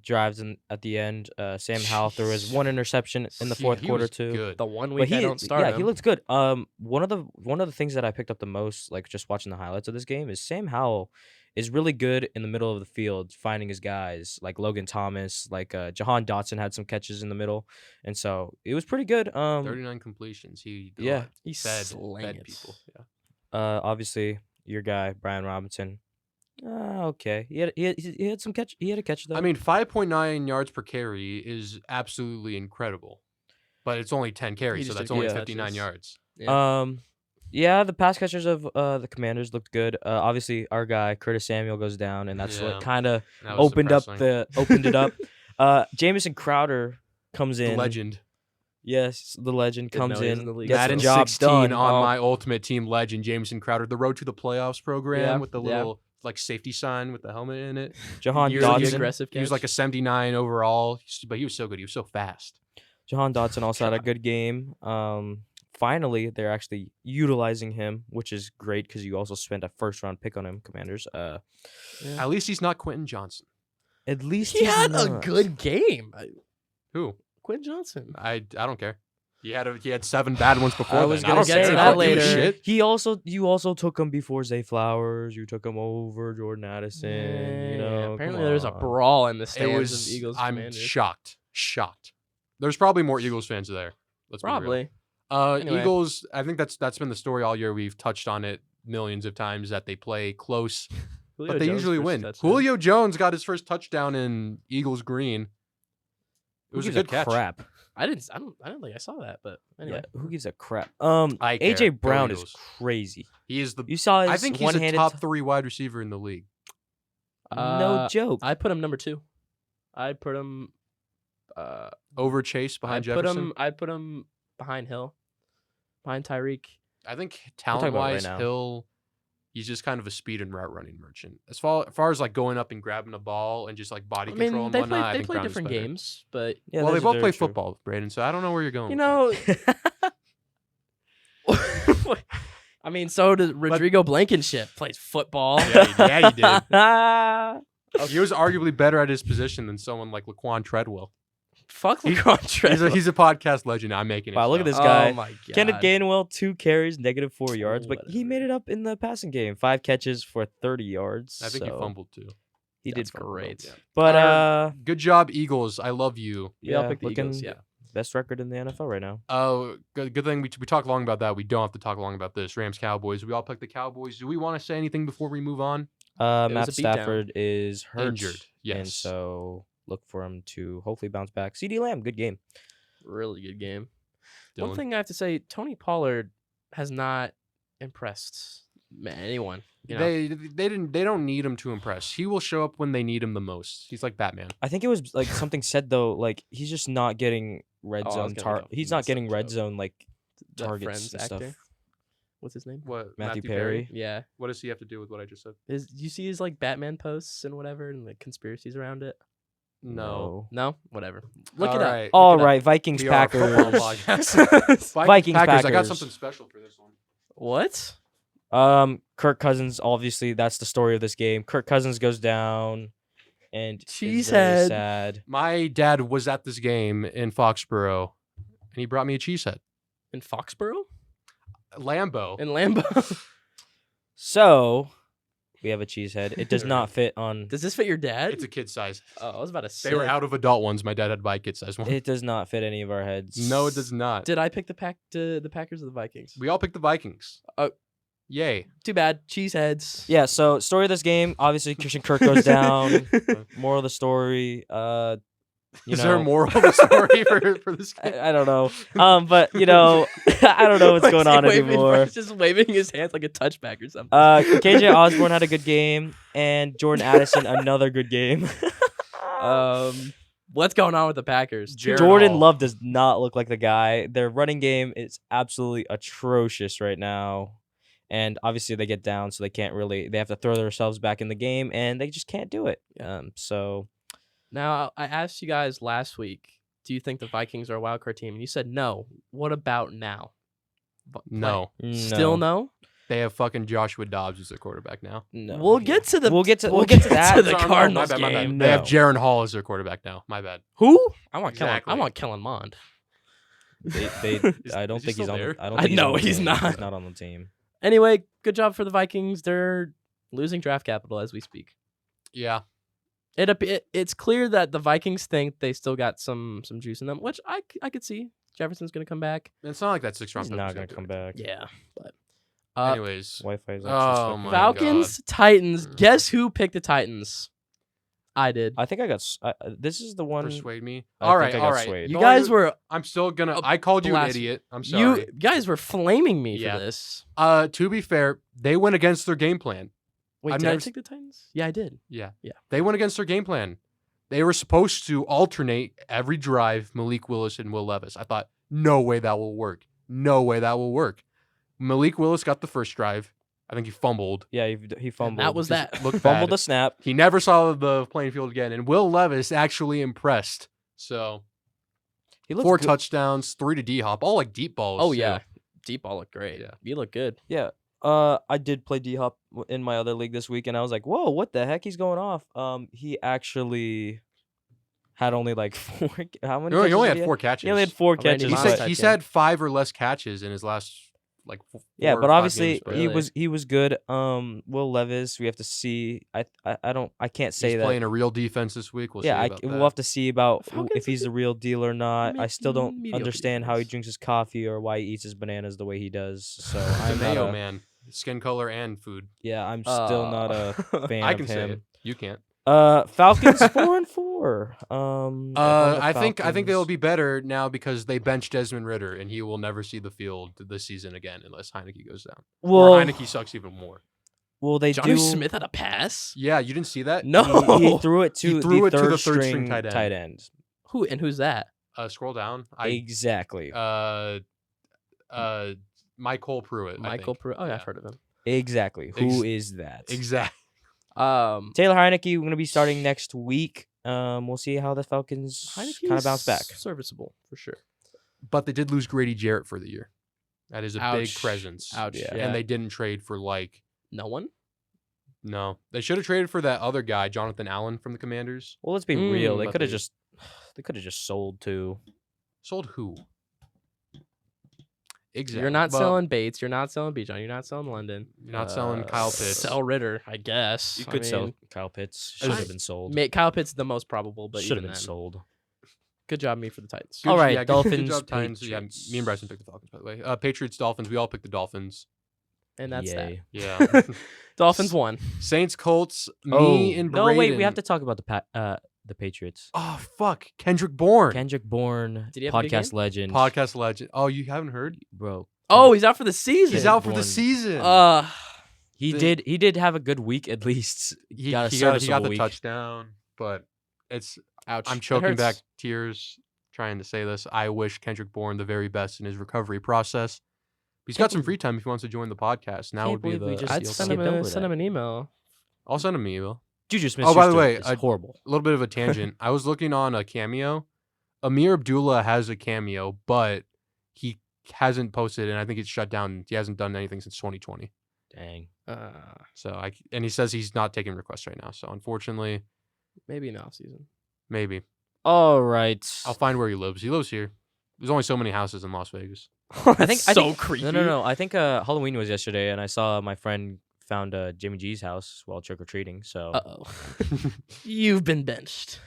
drives at the end. Sam Howell threw his 1 interception in the Yeah, fourth he quarter was too. Good. The 1 But week I don't start him. he looks good. One of the things that I picked up the most, like just watching the highlights of this game, is Sam Howell is really good in the middle of the field, finding his guys, like Logan Thomas, like Jahan Dotson had some catches in the middle, and so it was pretty good. 39 completions. He Yeah. He's fed slaying it. people. Yeah. Obviously, your guy Brian Robinson. Okay. He had some catch. He had a catch though. I mean, 5.9 yards per carry is absolutely incredible, but it's only 10 carries, so just that's took only two 59 touches. yards. Yeah, the pass catchers of the Commanders looked good. Obviously, our guy Curtis Samuel goes down, and that's Yeah. what kind of That was opened it up. Jamison Crowder comes the in. legend. Yes, the legend Didn't comes know he was in. in the league. Gets Madden the job 16 done. on my ultimate team legend, Jameson Crowder. The Road to the Playoffs program Yeah, with the yeah. little like safety sign with the helmet in it. Jahan Yearly Dodson. aggressive He was like a 79 overall, but he was so good. He was so fast. Jahan Dodson also had a good game. Finally, they're actually utilizing him, which is great because you also spent a first-round pick on him, Commanders. At least he's not Quentin Johnson. At least He he's had a not. good game. Who? Quinn Johnson. I don't care. He had 7 bad ones before. I was then. I gonna don't say care. that I don't give a later. shit. You also took him before Zay Flowers. You took him over Jordan Addison. You know, apparently come there's a on. brawl in the It stands was. of Eagles. I'm Commanders. shocked. There's probably more Eagles fans there. Let's be real. Probably. Anyway. Eagles. I think that's been the story all year. We've touched on it millions of times that they play close, Julio but they Jones' usually first win. touchdown. Julio Jones got his first touchdown in Eagles green. It was a Who good gives catch. crap. I don't think I saw that, but anyway. Yeah, who gives a crap? I care. AJ Go Brown is Eagles. crazy. He is the. You saw his I think he's a one-handed top 3 wide receiver in the league. no joke. I put him number 2. I put him. Over Chase behind Jefferson. I put him behind Hill, behind Tyreek. I think talking about talent-wise, right now. Hill, he's just kind of a speed and route running merchant. As far as like going up and grabbing a ball and just like body I control mean, and they whatnot, I play think play Brown is different better. games, but Yeah, Well, they that's both very play true. football, Braeden. So I don't know where you're going. you with that. know. I mean, so does Rodrigo Blankenship plays football. Yeah, he did. Ah. He was arguably better at his position than someone like Laquan Treadwell. Fuck LeBron Treadwell. He's a podcast legend. I'm making it. Wow, look at so. this guy. Oh my god. Kenneth Gainwell, 2 carries, -4 yards, but he Whatever. made it up in the passing game. 5 catches for 30 yards. I think he so fumbled too. He That's did fumble. great. Yeah. But Good job, Eagles. I love you. We all picked the looking Eagles, yeah. best record in the NFL right now. Oh, good thing we talked long about that. We don't have to talk long about this. Rams Cowboys. We all picked the Cowboys. Do we want to say anything before we move on? was Matt a beatdown. Stafford is hurt, Injured. Yes. and so look for him to hopefully bounce back. CD Lamb, good game. Really good game. Dylan. One thing I have to say, Tony Pollard has not impressed anyone. You know? They don't need him to impress. He will show up when they need him the most. He's like Batman. I think it was like something said though, like he's just not getting red Oh, I was zone gonna look up He's not messed getting up red joke. zone like The targets Friends and actor. stuff. What's his name? What Matthew Perry. Yeah. What does he have to do with what I just said? You see his like Batman posts and whatever and the conspiracies around it? No. No? Whatever. Look All it up. right. All Look it up. right, Vikings We are a football Packers. podcast. Vikings, I got Packers. something special for this one. What? Kirk Cousins, obviously that's the story of this game. Kirk Cousins goes down and is very Cheesehead. sad. My dad was at this game in Foxborough, and he brought me a cheesehead. In Foxborough? Lambo. In Lambeau? So we have a cheesehead. It does not fit on Does this fit your dad? It's a kid size. Oh, I was about to say. They were out of adult ones. My dad had to buy a kid size one. it does not fit any of our heads. No, it does not. Did I pick the Packers or the Vikings? We all picked the Vikings. Oh. Yay. Too bad. Cheeseheads. Yeah, so story of this game, obviously Christian Kirk goes down. Moral of the story, you Is know, there a moral of the story for this game? I don't know. But you know, I don't know what's going on anymore. He's just waving his hands like a touchback or something. KJ Osborne had a good game, and Jordan Addison another good game. What's going on with the Packers? Jared Jordan Hall. Love does not look like the guy. Their running game is absolutely atrocious right now. And obviously they get down, so they have to throw themselves back in the game, and they just can't do it. So Now, I asked you guys last week, do you think the Vikings are a wild card team? And you said no. What about now? No. Still no? They have fucking Joshua Dobbs as their quarterback now. No. We'll get to the We'll get to that. the Sorry, Cardinals my bad. game. They have No. Jaron Hall as their quarterback now. My bad. Who? I want Exactly. Kellen Mond. They I don't is he think he's still on. there? I don't I think he's know on the he's team. not. He's not on the team. Anyway, good job for the Vikings. They're losing draft capital as we speak. Yeah. It's clear that the Vikings think they still got some juice in them, which I could see. Jefferson's going to come back. It's not like that 6th round He's pick not was gonna do come it. back. Yeah, but Anyways, Wi-Fi is Oh my Falcons, Titans. Guess who picked the Titans? I did. I think I got. This is the one. persuade me. I All think right, I all got right. swayed. You Don't guys you- were I'm still gonna. I called you an idiot. I'm sorry. you guys were flaming me Yeah. for this. To be fair, they went against their game plan. Wait, I've did I never take the Titans? Yeah, I did. Yeah. Yeah. They went against their game plan. They were supposed to alternate every drive Malik Willis and Will Levis. I thought, no way that will work. No way that will work. Malik Willis got the first drive. I think he fumbled. Yeah, he fumbled. That was that. Looked Fumbled bad. the snap. He never saw the playing field again. And Will Levis actually impressed. So He looked 4 good. touchdowns, 3 to D-Hop, all like deep balls. Oh too. yeah, deep ball looked great. Yeah. You look good. Yeah. I did play D-Hop in my other league this week, and I was like, "Whoa, what the heck? He's going off." He actually had only like 4. How many? No, he catches only did had 4 catches. He only had 4 Randy catches. He Moss but- said type he's game. had 5 or less catches in his last like 4 yeah, or but 5 obviously games, but he Really? was good. Will Levis, we have to see. I can't say he's that. playing a real defense this week. We'll Yeah, see about that. we'll have to see about Falcons if he's are the real deal or not. I still don't mediocre understand how he defense. drinks his coffee or why he eats his bananas the way he does. So He's a I'm not mayo a, man, skin color and food. yeah, I'm still not a fan I of can say him. it. You can't. Falcons 4-4. I think they'll be better now because they benched Desmond Ritter and he will never see the field this season again unless Heineke goes down. Or well. Heineke sucks even more. Well, they Johnny do. Smith had a pass. Yeah, you didn't see that? No. He threw it to threw the it to third the third string string tight end. Who's that? Scroll down. Exactly. Michael Pruitt. Michael Pruitt. Oh yeah, Yeah. I've heard of him. Exactly. Who is that? Exactly. Taylor Heineke. We're gonna be starting next week. We'll see how the Falcons kind of bounce back. Serviceable for sure. But they did lose Grady Jarrett for the year. That is a big Ouch. presence. Ouch. Yeah. Yeah. And they didn't trade for No one. no. They should have traded for that other guy, Jonathan Allen from the Commanders. Well, let's be real. They but could have they- just sold to. Sold who? Exactly. You're not Well, selling Bates. You're not selling Bijan. You're not selling London. You're not selling Kyle Pitts. Sell Ritter, I guess. You I could sell mean, Kyle Pitts. I Should have just- been sold. Kyle Pitts is the most probable, but Should even have been then, sold. good job me for the Titans. Good- All right, yeah, good Dolphins, job, Titans. Yeah, Patriots. me and Bryson picked the Falcons, by the way. Patriots, Dolphins. We all picked the Dolphins. And that's Yay. Yeah. that. Dolphins won. Saints, Colts. Oh Me and no! Wait, we Braeden. have to talk about the Patriots. Oh fuck, Kendrick Bourne, Kendrick Bourne, Did he have a good podcast game? legend, podcast legend. Oh, you haven't heard? bro. Oh, he's out for the season. He's out for Bourne. the season. He the- did have a good week at least. he got a got the serviceable week. touchdown, but it's Ouch. I'm It choking hurts. back tears trying to say this. I wish Kendrick Bourne the very best in his recovery process. He's got some free time if he wants to join the podcast. Now Can't would be believe we the just I'd ideal send time. him, skipped over send that. him an email. I'll send him an email. Juju Smith. Oh, by the way, is horrible. A little bit of a tangent. I was looking on a Cameo. Amir Abdullah has a Cameo, but he hasn't posted, and I think it's shut down. He hasn't done anything since 2020. Dang. So and he says he's not taking requests right now. So unfortunately, Maybe in the off season. maybe All right. I'll find where he lives. He lives here. There's only so many houses in Las Vegas. I think so creepy. No. I think Halloween was yesterday, and I saw my friend found Jimmy G's house while trick or treating. So Uh-oh. You've been benched.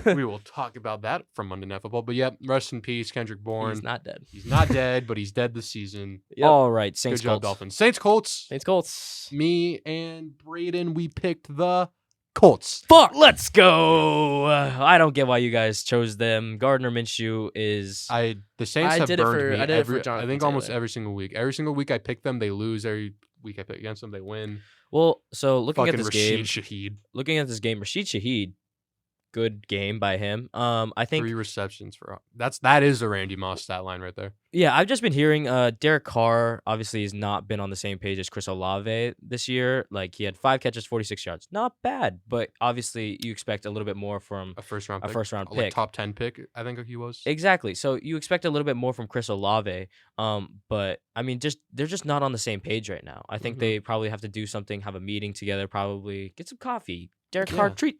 We will talk about that from Monday Night Football. But yeah, rest in peace, Kendrick Bourne. He's not dead. He's not dead, but he's dead this season. all right, Saints Good job, Colts. Dolphins. Saints, Colts. Saints Colts. Me and Braeden, we picked the Colts. Fuck, let's go. I don't get why you guys chose them. Gardner Minshew is. The Saints I have did it burned for- me. I did it for I Jonathan think almost Taylor. every single week. Every single week I pick them, they lose. Every week I pick against them, they win. Well, so looking Fucking at this Rashid game, Shaheed. Rashid Shaheed, good game by him. I think 3 receptions for that is a Randy Moss stat line right there. Yeah, I've just been hearing Derek Carr obviously has not been on the same page as Chris Olave this year. Like he had 5 catches, 46 yards. Not bad, but obviously you expect a little bit more from A first round a pick. first round Like pick. top 10 pick, I think he was. Exactly. So you expect a little bit more from Chris Olave. But I mean they're just not on the same page right now. I think Mhm. they probably have to do something, have a meeting together, probably get some coffee. Derek Carr Yeah.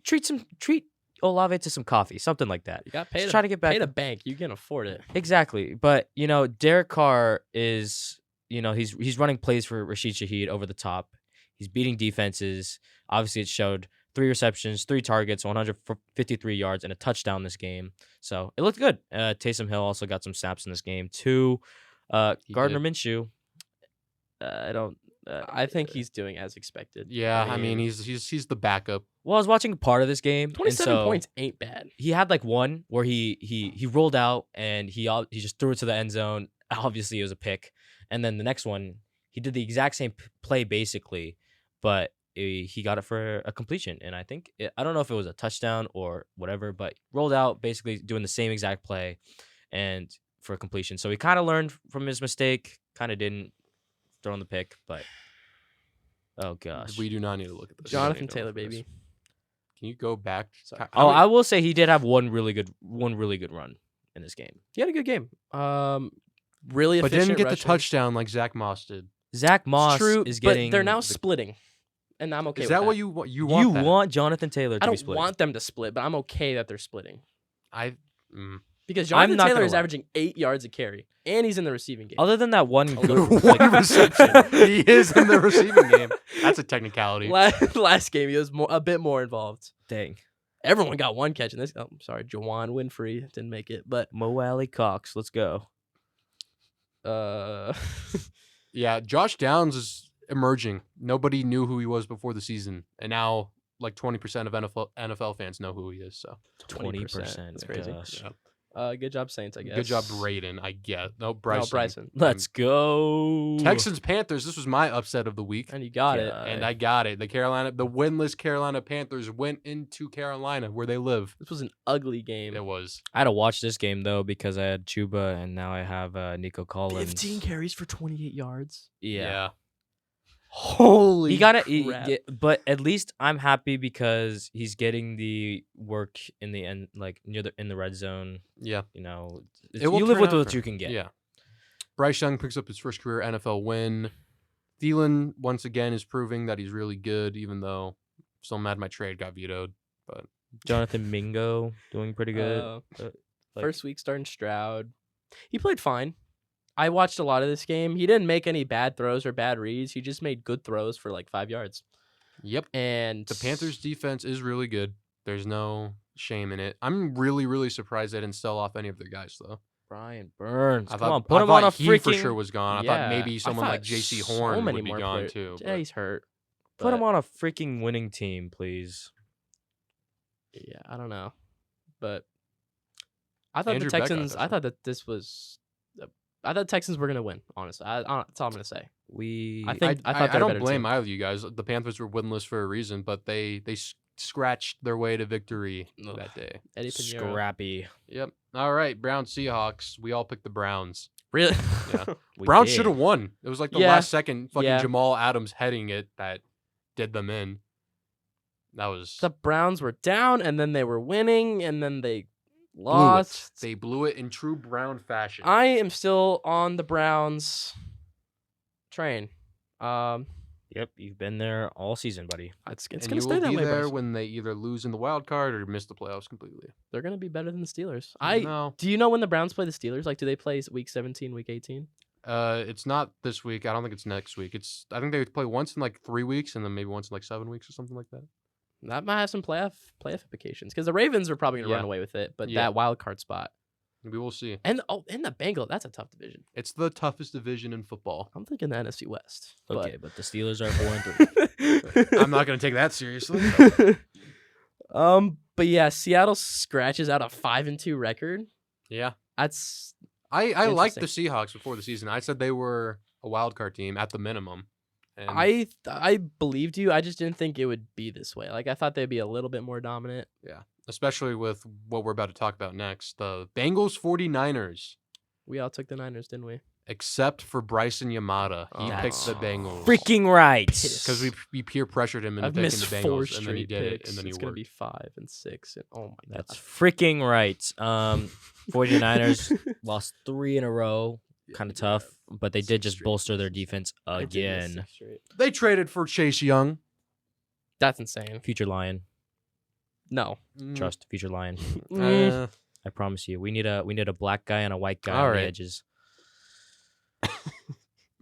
treat Olave to some coffee, something like that. You got paid. Just try to get back Pay the bank. You can afford it. Exactly. But, Derek Carr is, he's running plays for Rashid Shaheed over the top. He's beating defenses. Obviously, it showed 3 receptions, 3 targets, 153 yards, and a touchdown this game. So it looked good. Taysom Hill also got some snaps in this game, too. He Gardner did. Minshew, I don't. I think he's doing as expected. Yeah, I mean he's the backup. Well, I was watching part of this game. 27 and so points ain't bad. He had like one where he rolled out and he just threw it to the end zone. Obviously, it was a pick. And then the next one, he did the exact same play basically, but he got it for a completion. And I think I don't know if it was a touchdown or whatever, but rolled out basically doing the same exact play, and for a completion. So he kind of learned from his mistake. Kind of didn't throw in the pick, but oh gosh, We do not need to look at this. Jonathan don't Taylor, look at this. baby. Can you go back? Sorry. I will say he did have one really good run in this game. He had a good game. Really But efficient didn't get the rushing. touchdown like Zach Moss did. Zach Moss It's true, is getting. but they're now the- splitting, and I'm okay. Is with that that what you want? You You want? want Jonathan Taylor to I be don't split. want them to split, but I'm okay that they're splitting because I'm Jonathan not Taylor gonna is lie. averaging 8 yards a carry, and he's in the receiving game. Other than that one good One reception. He is in the receiving game. That's a technicality. Last game, he was a bit more involved. dang Everyone got one catch in this. Oh, I'm sorry, Jawan Winfrey didn't make it, but Mo Alley Cox, let's go. Yeah, Josh Downs is emerging. Nobody knew who he was before the season, and now like 20% of NFL fans know who he is. So 20%. That's crazy. Gosh. yeah. Good job, Saints. I guess. Good job, Braeden. I get no Bryson. No, Bryson. Let's go. Texans Panthers. This was my upset of the week, And you got it. and I got it. The winless Carolina Panthers went into Carolina where they live. This was an ugly game. It was. I had to watch this game though because I had Chuba and now I have Nico Collins. 15 carries for 28 yards. Yeah. Holy He got crap. it, but at least I'm happy because he's getting the work in the end, like in the red zone. Yeah. You know, It will you live turn with out what for you him. can get. Yeah. Bryce Young picks up his first career NFL win. Thielen once again is proving that he's really good, even though I'm still mad my trade got vetoed. But Jonathan Mingo doing pretty good. like- First week starting Stroud. He played fine. I watched a lot of this game. He didn't make any bad throws or bad reads. He just made good throws for like 5 yards. yep, And the Panthers defense is really good. There's no shame in it. I'm really, really surprised they didn't sell off any of their guys though. Brian Burns. I Come thought, on, put I him on a thought he freaking. for sure was gone. I thought Yeah, maybe I someone like thought J.C. so Horn many would be more gone players- too. Yeah, but- he's hurt. Put him but- on a freaking winning team, please. Yeah, I don't know, but I thought Andrew the Beck got Texans. this I one. thought that this was. I thought the Texans were gonna win. Honestly, that's all I'm gonna say. We. I think- I thought they were a don't better blame team. either of you guys. The Panthers were winless for a reason, but they scratched their way to victory Ugh. that day. Eddie Pinheiro. Scrappy. Yep. All right, Browns Seahawks. We all picked the Browns. Really? Yeah. We Browns did. should have won. It was like the Yeah. last second fucking Yeah. Jamal Adams heading it that did them in. That was The Browns were down, and then they were winning, and then they blew it. lost. They blew it in true Brown fashion. I am still on the Browns train. Yep, you've been there all season, buddy. It's and gonna you stay will that be way. there Bryce. when they either lose in the wild card or miss the playoffs completely. They're gonna be better than the Steelers. No. Do you know when the Browns play the Steelers? Like, do they play week 17, week 18? It's not this week. I don't think it's next week. I think they play once in like 3 weeks and then maybe once in like 7 weeks or something like that. That might have some playoff implications because the Ravens are probably gonna Yeah. run away with it, but Yeah. that wild card spot We will see. and the Bengals, that's a tough division. It's the toughest division in football. I'm thinking the NFC West. Okay, but the Steelers are 4-3. I'm not going to take that seriously. But yeah, Seattle scratches out a 5-2 record. Yeah. That's I liked the Interesting. Seahawks before the season. I said they were a wild card team at the minimum. And I believed you. I just didn't think it would be this way. Like I thought they'd be a little bit more dominant. especially with what we're about to talk about next, the Bengals 49ers, We all took the Niners, didn't we? except for Bryson Yamada. He Oh. picked the Bengals. Freaking right. Because we peer pressured him into I've picking missed the 4 Bengals, and then he straight did it, picks. and then he It's gonna worked. be 5 and 6. And oh my That's god, freaking right. 49ers lost 3 in a row. Kind of tough, but they did 6 just straight. bolster their defense I did miss again. 6 straight. They traded for Chase Young. That's insane. Future Lion. No. Trust, future Lion. Mm. I promise you. We need a black guy and a white guy All on the right. edges.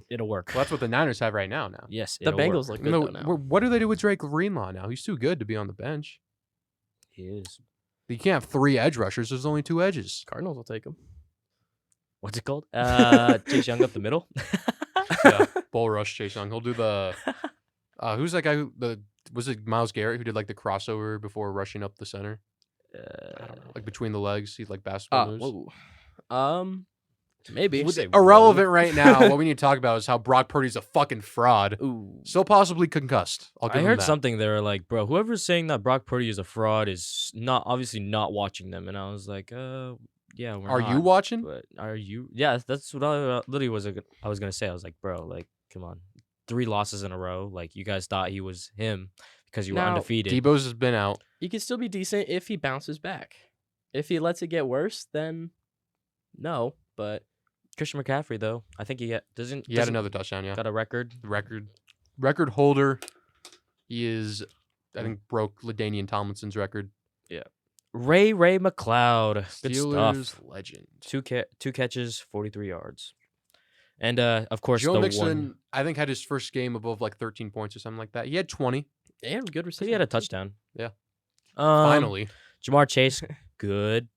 It'll work. Well, that's what the Niners have right now. Yes, The it'll Bengals work. look good No, though now. what do they do with Drake Greenlaw now? He's too good to be on the bench. He is. You can't have 3 edge rushers. There's only 2 edges. Cardinals will take him. What's it called? Chase Young up the middle. Yeah. bull rush Chase Young. He'll do the who's that guy? Was it Myles Garrett who did like the crossover before rushing up the center? I don't know, like between the legs, he like basketball moves. Whoa. Maybe. Irrelevant right now. What we need to talk about is how Brock Purdy's a fucking fraud. Ooh. Still possibly concussed. I heard something. They were like, bro, whoever's saying that Brock Purdy is a fraud is obviously not watching them. And I was like, yeah, we're Are not, you watching? But are you? Yeah, that's what I literally was gonna say. I was like, bro, like, come on, 3 losses in a row. Like, you guys thought he was him because you were undefeated. Debo's has been out. He can still be decent if he bounces back. If he lets it get worse, then no. But Christian McCaffrey, though, I think he had another touchdown. Yeah, got a record holder. He is, I think, broke LaDainian Tomlinson's record. Yeah. Ray McLeod, good Steelers stuff. Legend. 2 catches, 43 yards, and of course Joe the Mixon, one. I think, had his first game above like 13 points or something like that. He had 20. yeah, good receiver. He had a touchdown. Yeah. Finally, Finally, Jamar Chase, good.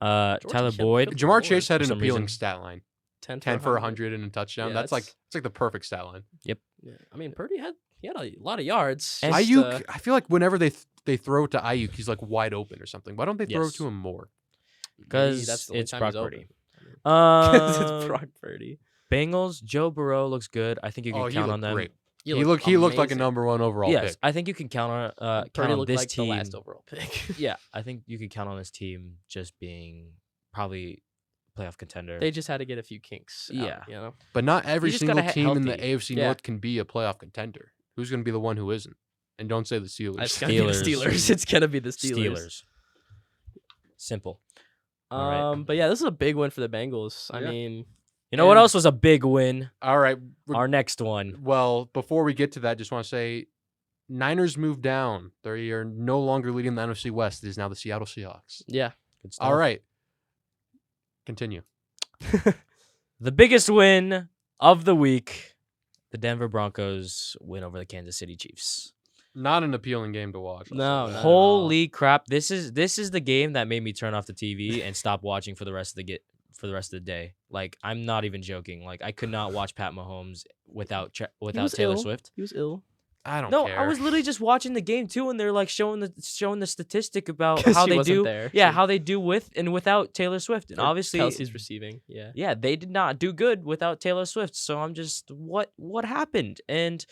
Tyler Boyd. Jamar Chase had for an some appealing reason. stat line. 10 for 100 and a touchdown. Yeah, That's like the perfect stat line. Yeah. I mean, Purdy had a lot of yards. And Just, Ayuk, I feel like whenever they throw it to Ayuk, he's like wide open or something. Why don't they throw it Yes. to him more? Because that's the only it's time Brock he's Purdy. open. 'Cause it's Um, Brock Purdy. Bengals, Joe Burrow looks good. I think you can He count looked on them. great. He looked like a amazing. number 1 overall Yes, pick. I think you can count on count Purdy on looked this like team. the last overall pick. Yeah, I think you can count on this team just being probably playoff contender. They just had to get a few kinks. Yeah. Out, you know. But not every just single gotta team in the healthy. AFC Yeah. North can be a playoff contender. Who's going to be the one who isn't? And don't say the Steelers. It's gonna be the Steelers. It's gonna be the Steelers. Simple. All right. But yeah, this is a big win for the Bengals. I Yeah. mean, You know what And- else was a big win? All right. Our next one. Well, before we get to that, just want to say Niners moved down. They are no longer leading the NFC West. It is now the Seattle Seahawks. yeah. Good stuff. All right. Continue. The biggest win of the week, the Denver Broncos win over the Kansas City Chiefs. Not an appealing game to watch. I'll No, say not that. at Holy crap. This is the game that made me turn off the TV and stop watching for the rest of the day. Like, I'm not even joking. Like, I could not watch Pat Mahomes without was Taylor ill. Swift. He was ill. I don't No, care. I was literally just watching the game too, and they're like showing the statistic about 'Cause how she they wasn't do. there. Yeah, She- how they do with and without Taylor Swift, and Or obviously, Kelsey's receiving. Yeah. yeah, they did not do good without Taylor Swift. So I'm just what happened? And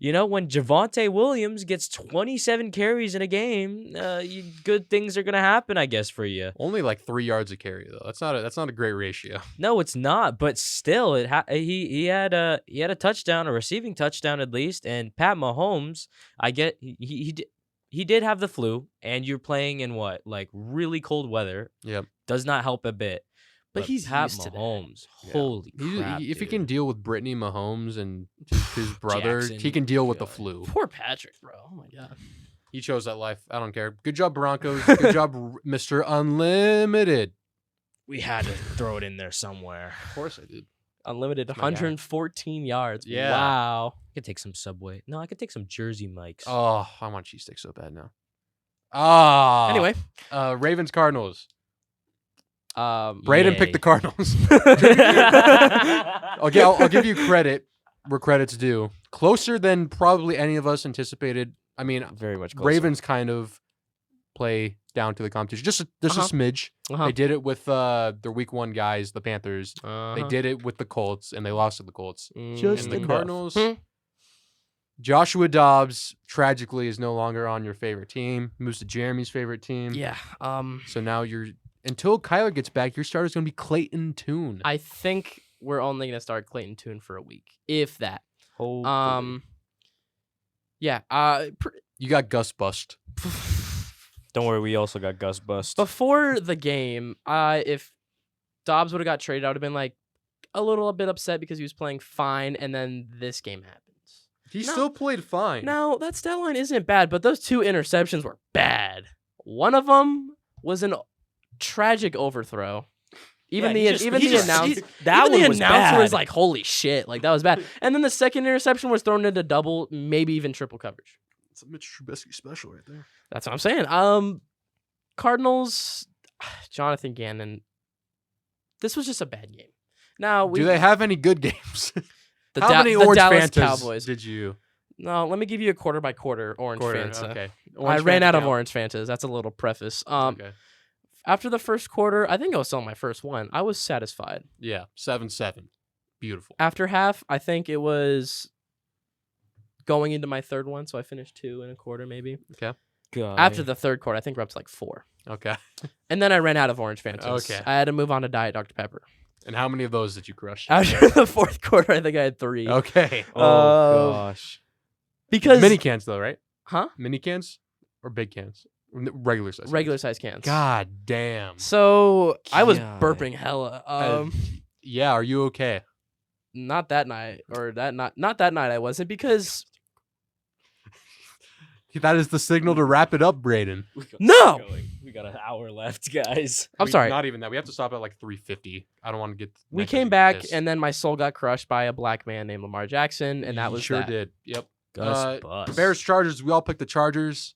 when Javonte Williams gets 27 carries in a game, good things are gonna happen, I guess, for you. Only like 3 yards a carry though. That's not a great ratio. No, it's not. But still, he had a touchdown, a receiving touchdown at least. And Pat Mahomes, I get he did have the flu, and you're playing in what, like, really cold weather. Yep. Does not help a bit. But he's Pat used to that. Homes. Yeah. Holy crap! If he dude. can deal with Brittany Mahomes and his brother, Jackson, he can deal with the God. flu. Poor Patrick, bro. Oh my god. He chose that life. I don't care. Good job, Broncos. Good job, Mr. Unlimited. we had to throw it in there somewhere. Of course I did. Unlimited my guy. 114 yards. Yeah. Wow. I could take some Subway. No, I could take some Jersey Mikes. Oh, I want cheesesteak so bad now. Ah. Anyway, Ravens Cardinals. Braeden Braeden picked Yay. the Cardinals. I'll give you credit where credit's due. Closer than probably any of us anticipated. I mean, Very much closer. Ravens kind of play down to the competition. Just a smidge. They did it with their week 1 guys, the Panthers. They did it with the Colts, and they lost to the Colts. Just And the enough. Cardinals, Hmm. Joshua Dobbs tragically is no longer on your favorite team. Moves to Jeremy's favorite team. Yeah. So now until Kyler gets back, your starter's going to be Clayton Tune. I think we're only gonna start Clayton Tune for a week, if that. Hopefully. Yeah. You got Gus Bust. Don't worry, we also got Gus Bust. Before the game, if Dobbs would have got traded, I would have been like a little bit upset because he was playing fine, and then this game happens. He No. still played fine. Now that stat line isn't bad, but those 2 interceptions were bad. One of them was an tragic overthrow. Even the announcer was like, "Holy shit!" Like that was bad. And then the second interception was thrown into double, maybe even triple coverage. It's a Mitch Trubisky special right there. That's what I'm saying. Cardinals, Jonathan Gannon. This was just a bad game. Now Do they have any good games? How many orange Dallas Fantas Cowboys. did you? No, let me give you a quarter by quarter orange Fanta. Okay. I ran out of orange Fantas. That's a little preface. Okay. After the first quarter, I think I was still my first one. I was satisfied. Yeah, 7-7. Beautiful. After half, I think it was going into my third one, so I finished 2 1/4 maybe. Okay. After the third quarter, I think we're up to like 4. Okay. And then I ran out of orange Fantas. Okay. I had to move on to Diet Dr. Pepper. And how many of those did you crush? After the fourth quarter, I think I had 3. Okay. Oh gosh. Because Mini cans though, right? Huh? Mini cans or big cans? Regular size. Regular size cans. God damn. So I was God. burping hella. Yeah, are you okay? Not that night, or not that night. I wasn't, because That is the signal to wrap it up, Braeden. No! We got an hour left, guys. I'm sorry. Not even that. We have to stop at like 3:50. I don't want to get. We Nick came back, pissed. and then my soul got crushed by a black man named Lamar Jackson, and that was sure that. did. Yep. Gus Bus. Bears Chargers. We all picked the Chargers.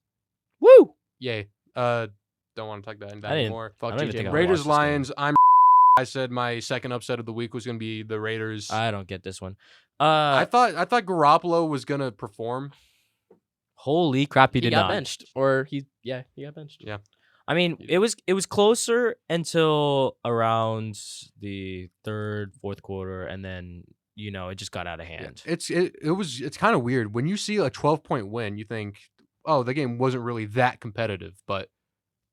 Woo! Yay. Don't want to talk that anymore. Fuck I don't even TJ. think I Raiders watched this game. Lions. I said my second upset of the week was going to be the Raiders. I don't get this one. I thought Garoppolo was going to perform. Holy crap, he He did got not. benched, or he got benched. Yeah. I mean, it was closer until around the third, fourth quarter, and then it just got out of hand. It's kind of weird when you see a 12-point win. You think, oh, the game wasn't really that competitive, but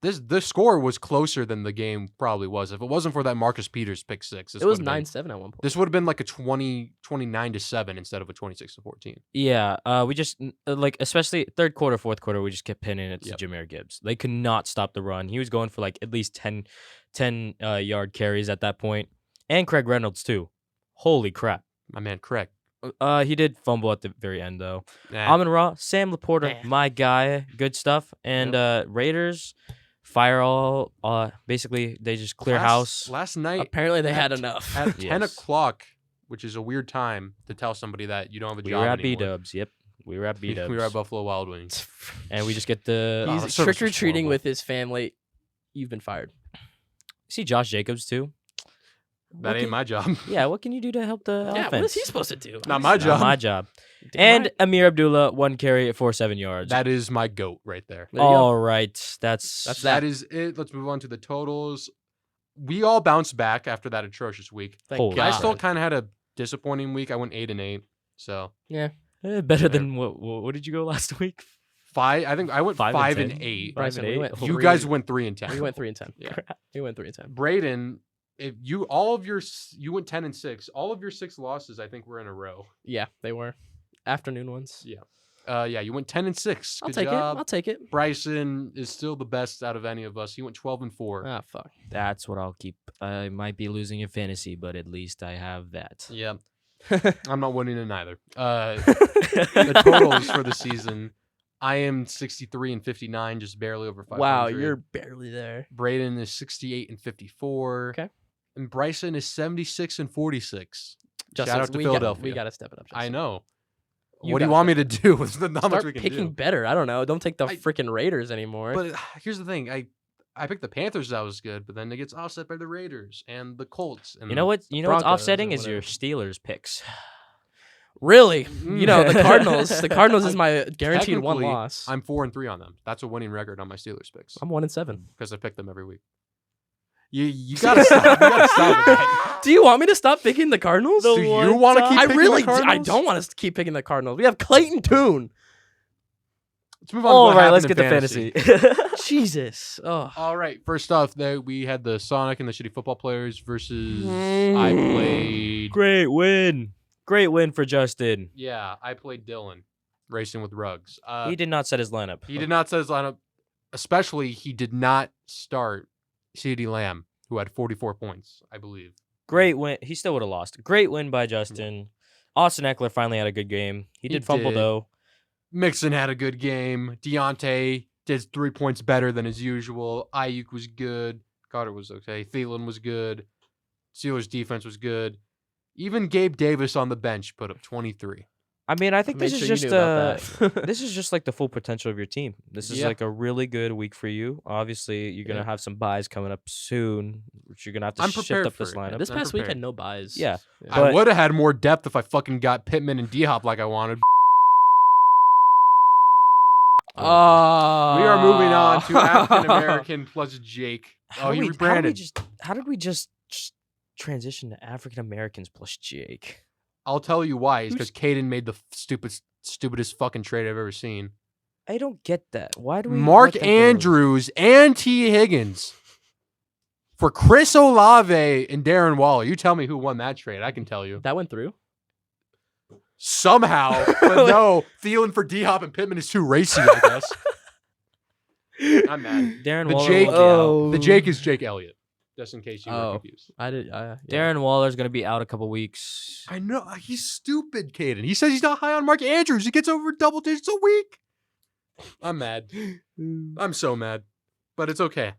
this score was closer than the game probably was. If it wasn't for that Marcus Peters pick six, It was 9-7 at one point. This would have been like a 29-7 instead of a 26-14. Yeah, we just especially third quarter, fourth quarter, we just kept pinning it to Jahmyr Gibbs. They could not stop the run. He was going for like at least 10 yard carries at that point, and Craig Reynolds too. Holy crap! My man, correct. He did fumble at the very end though. Nah. Amon-Ra, Sam Laporta, my guy, good stuff. And Raiders fire all. Basically, they just clear house. Last night, Apparently, they had enough. at 10 Yes. o'clock, which is a weird time to tell somebody that you don't have a We job were at anymore. B-Dubs. Yep, we were at B-Dubs. We were at Buffalo Wild Wings. And we just get the. the He's service trick or was treating horrible. with his family. You've been fired. See Josh Jacobs too. That ain't my job. Yeah, what can you do to help the Yeah, offense? what is he supposed to do? Not my Not job. my job. Damn And right. Amir Abdullah, 1 carry for 7 yards. That is my GOAT right there. There you go. All right, that's That is it. Let's move on to the totals. We all bounced back after that atrocious week. Thank Holy God. I still kind of had a disappointing week. I went 8-8. So better than what did you go last week? I think I went 5 5 and and 10. 8. Bryson, we 5-8. went You three- guys went 3-10. We went 3-10. Yeah. We went 3-10. Braeden, if you you went 10-6. All of your 6 losses, I think, were in a row. Yeah, they were afternoon ones. Yeah. You went 10-6. I'll Good take job. it. I'll take it. Bryson is still the best out of any of us. He went 12-4. Ah, fuck. That's what I'll keep. I might be losing in fantasy, but at least I have that. Yeah. I'm not winning in either. The totals for the season, I am 63-59, just barely over 500. Wow, you're barely there. Braeden is 68-54. Okay. And Bryson is 76-46. Justin, Shout out to we Philadelphia. Got to step it up. Justin. I know. You What do you gotta want me to do? There's not much Start we can picking do. better. I don't know. Don't take the I- freaking Raiders anymore. But here's the thing. I picked the Panthers. That was good, but then it gets offset by the Raiders and the Colts. And You know what? You know what's Broncos offsetting or is your whatever. Steelers picks. Really? You know, the Cardinals. The Cardinals is my guaranteed one Technically, loss. I'm 4-3 on them. That's a winning record on my Steelers picks I'm 1-7. because I pick them every week. You gotta stop. You gotta stop with that. Do you want me to stop picking the Cardinals? Do you want to keep? I picking really. the Cardinals? I don't want to keep picking the Cardinals. We have Clayton Tune. Let's move on. All to what right, let's happened get in the fantasy. Jesus. Oh. All right. First off, we had the Sonic and the Shitty Football Players versus. Mm. I played. Great win. Great win for Justin. Yeah, I played Dylan, racing with Ruggs. He did not set his lineup. He did not set his lineup. Especially, he did not start CeeDee Lamb, who had 44 points, I believe. Great win. He still would have lost. Great win by Justin. Austin Eckler finally had a good game. He did fumble did. though. Mixon had a good game. Deontay did 3 points better than his usual. Ayuk was good. Carter was okay. Thielen was good. Steelers defense was good. Even Gabe Davis on the bench put up 23. I mean, I think Made this sure is you just knew about that. this is just like the full potential of your team. This is like a really good week for you. Obviously, you're gonna have some buys coming up soon, which you're gonna have to I'm shift prepared up for this it. lineup. This I'm past week prepared. had no buys. Yeah. I But- would have had more depth if I fucking got Pittman and D-Hop like I wanted. We are moving on to African American plus Jake. How he did rebranded. how did we just transition to African Americans plus Jake? I'll tell you why. It's because Caden made the stupidest fucking trade I've ever seen. I don't get that. Why do we? Mark let that go? Andrews and T. Higgins for Chris Olave and Darren Waller. You tell me who won that trade. I can tell you. That went through. Somehow. But no, Thielen for D-Hop and Pittman is too racy, I guess. I'm mad. Darren The Waller. Jake, will be out. the Jake is Jake Elliott. Just in case you were confused. I did. Darren Waller's gonna be out a couple weeks. I know. He's stupid, Caden. He says he's not high on Mark Andrews. He gets over double digits a week. I'm mad. I'm so mad. But it's okay.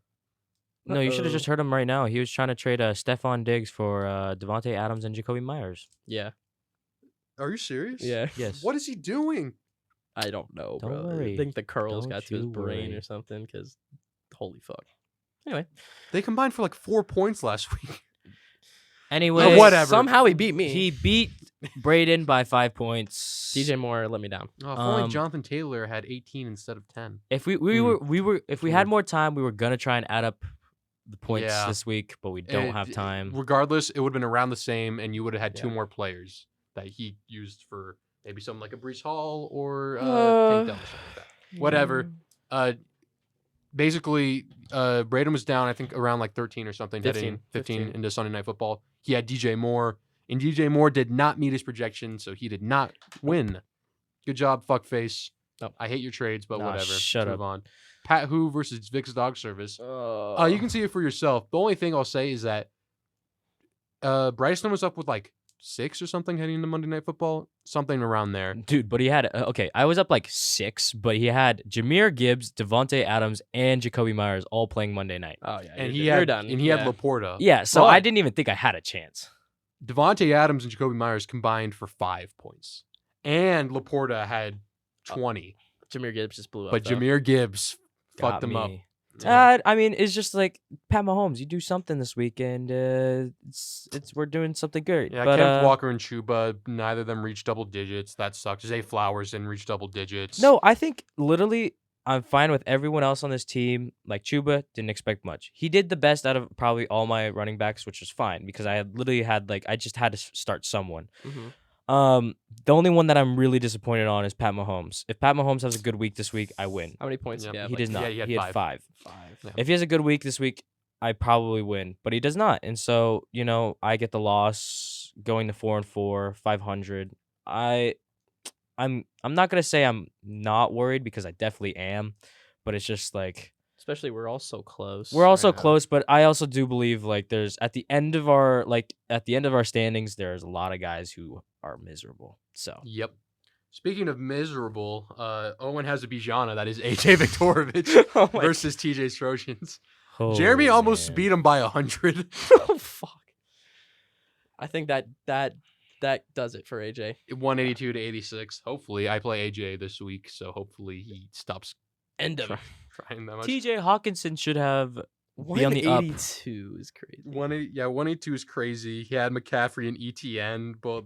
No, you should have just heard him right now. He was trying to trade Stephon Diggs for Devontae Adams and Jacoby Myers. Yeah. Are you serious? Yeah. Yes. What is he doing? I don't know, Don't bro. worry. I think the curls Don't got to his you brain worry. or something. Because, holy fuck. Anyway. They combined for like 4 points last week. Anyway, whatever. Somehow he beat me. He beat Braeden by 5 points. DJ Moore let me down. Oh, if only Um, Jonathan Taylor had 18 instead of 10. If we were if we had more time, we were gonna try and add up the points Yeah. this week, but we don't have time. Regardless, it would have been around the same, and you would have had 2 Yeah. more players that he used for maybe something like a Brees Hall or Tank Dell or something like that. Whatever. Basically, Braeden was down, I think, around like 13 or something, 15. 15 into Sunday Night Football. He had DJ Moore, and DJ Moore did not meet his projection, so he did not win. Good job, fuckface. Nope. I hate your trades, but Nah, whatever. shut Let's move up. on. Pat Who versus Vic's Dog Service. You can see it for yourself. The only thing I'll say is that Bryson was up with like 6 or something heading into Monday Night Football, something around there. Dude, but he had okay. I was up like 6, but he had Jahmyr Gibbs, Devontae Adams, and Jacoby Myers all playing Monday night. Oh, yeah. And you're he done. had Laporta. Yeah, so But I didn't even think I had a chance. Devontae Adams and Jacoby Myers combined for 5 points, and Laporta had 20. Jahmyr Gibbs just blew up. But though. Jahmyr Gibbs fucked Got him up. me. Yeah. I mean, it's just like Pat Mahomes. You do something this weekend. It's we're doing something good. Yeah, but Kenneth Walker and Chuba, neither of them reached double digits. That sucked. Zay Flowers didn't reach double digits. no, I think literally I'm fine with everyone else on this team. Like Chuba, didn't expect much. He did the best out of probably all my running backs, which was fine because I had literally had like I just had to start someone. Mhm. The only one that I'm really disappointed on is Pat Mahomes. If Pat Mahomes has a good week this week, I win. How many points Yeah, did he have? He Like, does not. he had He had 5. 5. 5. Yeah. If he has a good week this week, I probably win, but he does not. And so, I get the loss going to 4-4, 500. I'm not going to say I'm not worried because I definitely am, but it's just like Especially we're all so close. we're also Yeah. close, but I also do believe like there's at the end of our standings there's a lot of guys who are miserable. So, Yep. Speaking of miserable, Owen has a Bijana. That is AJ Viktorovich Oh my versus TJ's Trojans. Jeremy oh, almost man. beat him by 100. Oh fuck! I think that does it for AJ. 182 to 86. Hopefully, I play AJ this week, so hopefully he stops End of trying that much. TJ Hawkinson should have be on the up. 182 is crazy. 182 is crazy. He had McCaffrey and ETN, but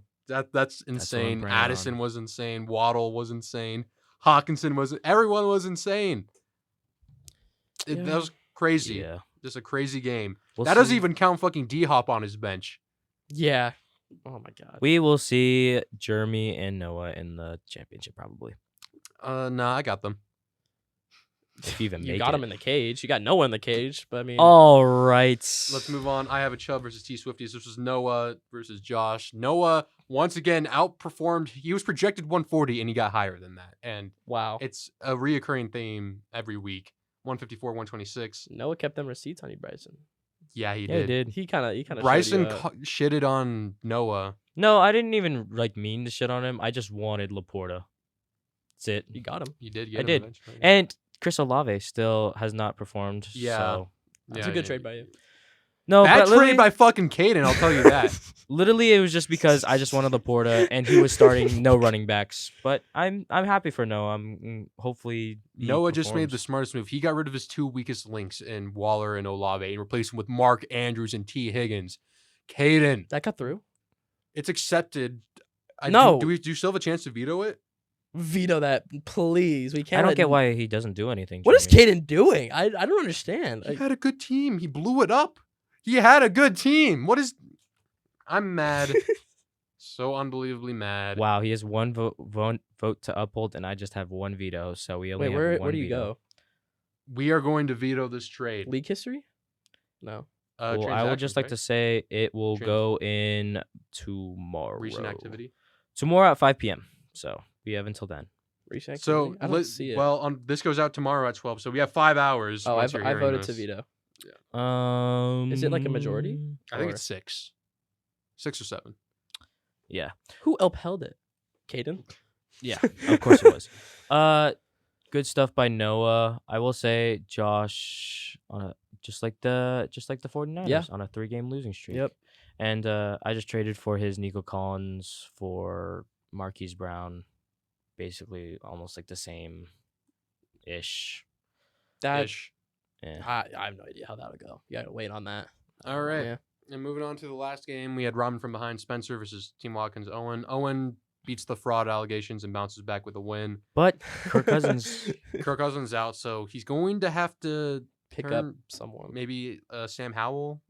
that's insane. bringing Addison on. was insane. Waddle was insane. Hawkinson was. Everyone was insane. That Yeah. was crazy. Yeah. Just a crazy game. We'll that doesn't see. even count fucking D-Hop on his bench. Yeah. Oh my god. We will see Jeremy and Noah in the championship probably. Nah, I got them. If you even You make got it. him in the cage. You got Noah in the cage, but I mean, All right. Let's move on. I have a Chubb versus T Swifties. This was Noah versus Josh. Noah once again outperformed. He was projected 140 and he got higher than that. And wow. it's a reoccurring theme every week. 154, 126. Noah kept them receipts on you, Bryson. Yeah, he Yeah, he did. did. He kind of Bryson shitted on Noah. No, I didn't even mean to shit on him. I just wanted Laporta. That's it. You got him. You did I get him did. eventually. And Chris Olave still has not performed. Yeah. So That's Yeah, a good yeah. trade by you. No, Bad but trade by fucking Caden, I'll tell you that. Literally, it was just because I just wanted Laporta, and he was starting no running backs. But I'm happy for Noah. Hopefully Noah just made performs. the smartest move. He got rid of his 2 weakest links in Waller and Olave and replaced him with Mark Andrews and T. Higgins. Caden, That got through. it's accepted. No. Do you still have a chance to veto it? Veto that, please. We can't. I don't get why he doesn't do anything. What is Jimmy. Caden doing? I don't understand. He had a good team. He blew it up. He had a good team. What is? I'm mad. So unbelievably mad. Wow, he has one vote to uphold, and I just have one veto. So we only Wait, have one where do you veto. go? We are going to veto this trade. League history? No. Well, I would just like to say it will go in tomorrow. Recent activity. Tomorrow at 5 p.m. So we have until then. Recent So activity? I don't see it. Well, this goes out tomorrow at 12. So we have 5 hours. Oh, once I you're hearing voted to this. veto. Is it like a majority? I think Or- it's 6. 6 or 7. Yeah. Who upheld it? Caden? Yeah, of course it was. Good stuff by Noah. I will say Josh just like the 49ers on a 3-game losing streak. Yep. And I just traded for his Nico Collins for Marquise Brown. Basically almost like the same ish. That Ish. Yeah. I have no idea how that would go. You gotta wait on that. All right. Yeah. And moving on to the last game, we had Robin from behind Spencer versus Team Watkins Owen. Owen beats the fraud allegations and bounces back with a win. But Kirk Cousins Kirk Cousins out, so he's going to have to Pick up turn someone. maybe Sam Howell.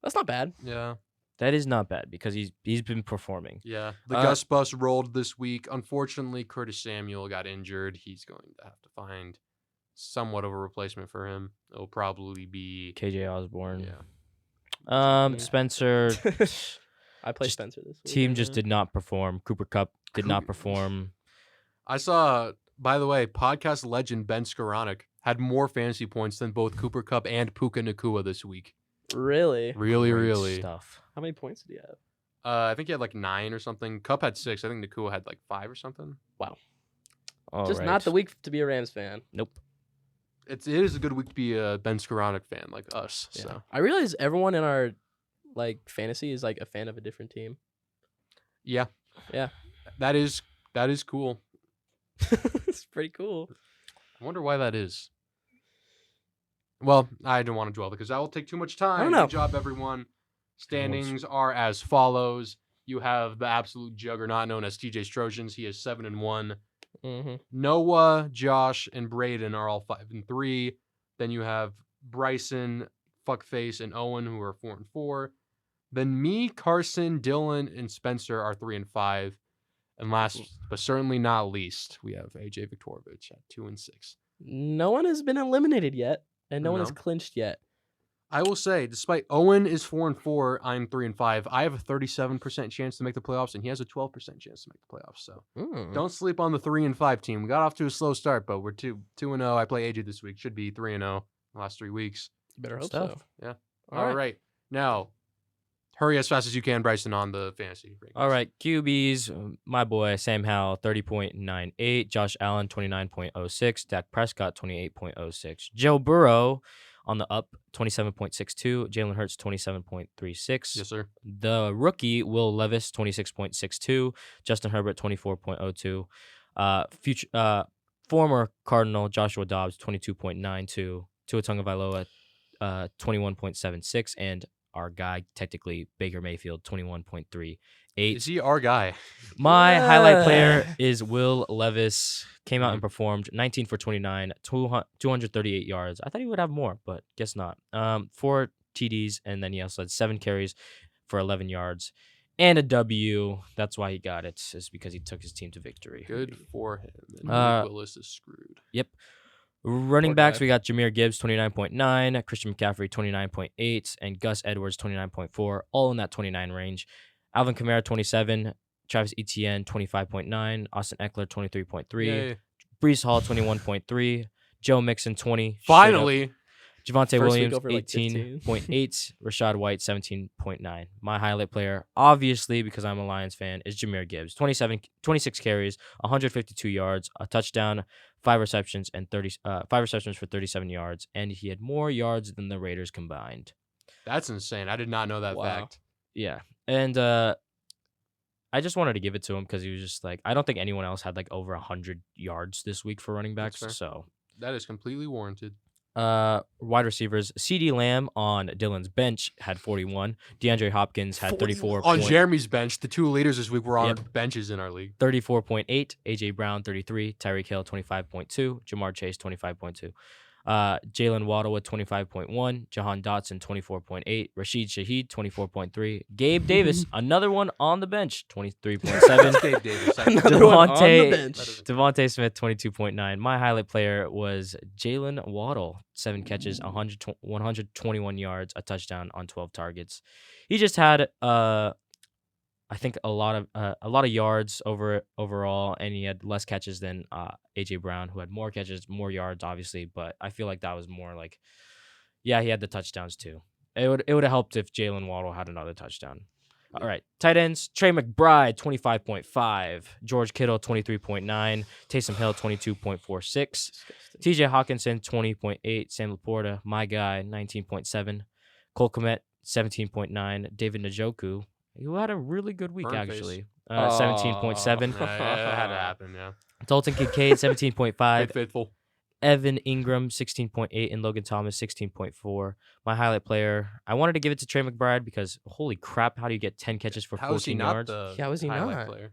That's not bad. Yeah. that is not bad because he's been performing. Yeah. The Gus bus rolled this week. Unfortunately, Curtis Samuel got injured. He's going to have to find somewhat of a replacement for him. It'll probably be KJ Osborne. Yeah. Spencer I play Just Spencer this week. team just did not perform. Cooper Kupp did not perform. I saw, by the way, podcast legend Ben Skoranek had more fantasy points than both Cooper Kupp and Puka Nakua this week. Really? Really, Great really. stuff. How many points did he have? I think he had like 9 or something. Kupp had 6. I think Nakua had like 5 or something. All Just right. not the week to be a Rams fan. Nope. It is a good week to be a Ben Skoranek fan like us. Yeah. So I realize everyone in our fantasy is like a fan of a different team. yeah, Yeah. that is cool. It's pretty cool. I wonder why that is. Well, I don't want to dwell because that will take too much time. I don't know. Good job, everyone. Standings are as follows. You have the absolute juggernaut known as TJ Strojans. He is 7-1. Mm-hmm. Noah, Josh, and Braeden are all 5-3. Then you have Bryson, Fuckface, and Owen, who are 4-4. Then me, Carson, Dylan, and Spencer are 3-5. And last but certainly not least, we have AJ Viktorovich at 2-6. No one has been eliminated yet, and no one has No. clinched yet. I will say, despite Owen is 4-4, I'm 3-5. I have a 37% chance to make the playoffs, and he has a 12% chance to make the playoffs. So don't sleep on the 3-5 team. We got off to a slow start, but we're 2-0. I play AJ this week. Should be 3-0 the last 3 weeks. Better hope Stuff. so. Yeah. All right. Now, hurry as fast as you can, Bryson, on the fantasy rankings. All right, QBs, my boy Sam Howell, 30.98. Josh Allen, 29.06. Dak Prescott, 28.06. Joe Burrow on the up, 27.62. Jalen Hurts, 27.36. Yes, sir. The rookie, Will Levis, 26.62. Justin Herbert, 24.02. Former Cardinal, Joshua Dobbs, 22.92. Tua Tagovailoa, 21.76. And our guy, technically, Baker Mayfield, 21.38. Is he our guy? My highlight player Yeah. is Will Levis. Came out and performed 19 for 29, 238 yards. I thought he would have more, but guess not. 4 TDs, and then he also had 7 carries for 11 yards and a W. That's why he got it, is because he took his team to victory. Good for him. And Willis is screwed. Yep. Running Poor backs, guy. we got Jahmyr Gibbs, 29.9, Christian McCaffrey, 29.8, and Gus Edwards, 29.4, all in that 29 range. Alvin Kamara, 27, Travis Etienne, 25.9, Austin Eckler, 23.3, Yay. Brees Hall, 21.3, Joe Mixon, 20. Finally. Javonte First week Williams, over, like, 18.8, Rashad White, 17.9. My highlight player, obviously, because I'm a Lions fan, is Jahmyr Gibbs. 26 carries, 152 yards, a touchdown, 5 receptions, and 5 receptions for 37 yards, and he had more yards than the Raiders combined. That's insane. I did not know that fact. Yeah. And I just wanted to give it to him because he was just like, I don't think anyone else had like over 100 yards this week for running backs. So that is completely warranted. Wide receivers, CD Lamb on Dylan's bench had 41. DeAndre Hopkins had 34. On Jeremy's bench, the two leaders this week were on benches in our league. 34.8. AJ Brown 33. Tyreek Hill 25.2. Jamar Chase 25.2. Jalen Waddle with 25.1, Jahan Dotson 24.8, Rashid Shaheed 24.3, Gabe Davis, another one on the bench, 23.7. Gabe Davis, Devontae Smith 22.9. My highlight player was Jalen Waddle, 7 catches, 121 yards, a touchdown on 12 targets. He just had I think a lot of yards overall, and he had less catches than AJ Brown, who had more catches, more yards, obviously. But I feel like that was more like, he had the touchdowns too. It would have helped if Jalen Waddle had another touchdown. All right, tight ends: Trey McBride 25.5, George Kittle 23.9, Taysom Hill 22.46, T.J. Hawkinson 20.8, Sam Laporta, my guy 19.7, Cole Kmet 17.9, David Njoku, who had a really good week, actually. 17.7. That had to happen, yeah. Dalton Kincaid, 17.5. Faithful. Evan Ingram, 16.8. And Logan Thomas, 16.4. My highlight player, I wanted to give it to Trey McBride because, holy crap, how do you get 10 catches for 14 yards? How is he not? Player?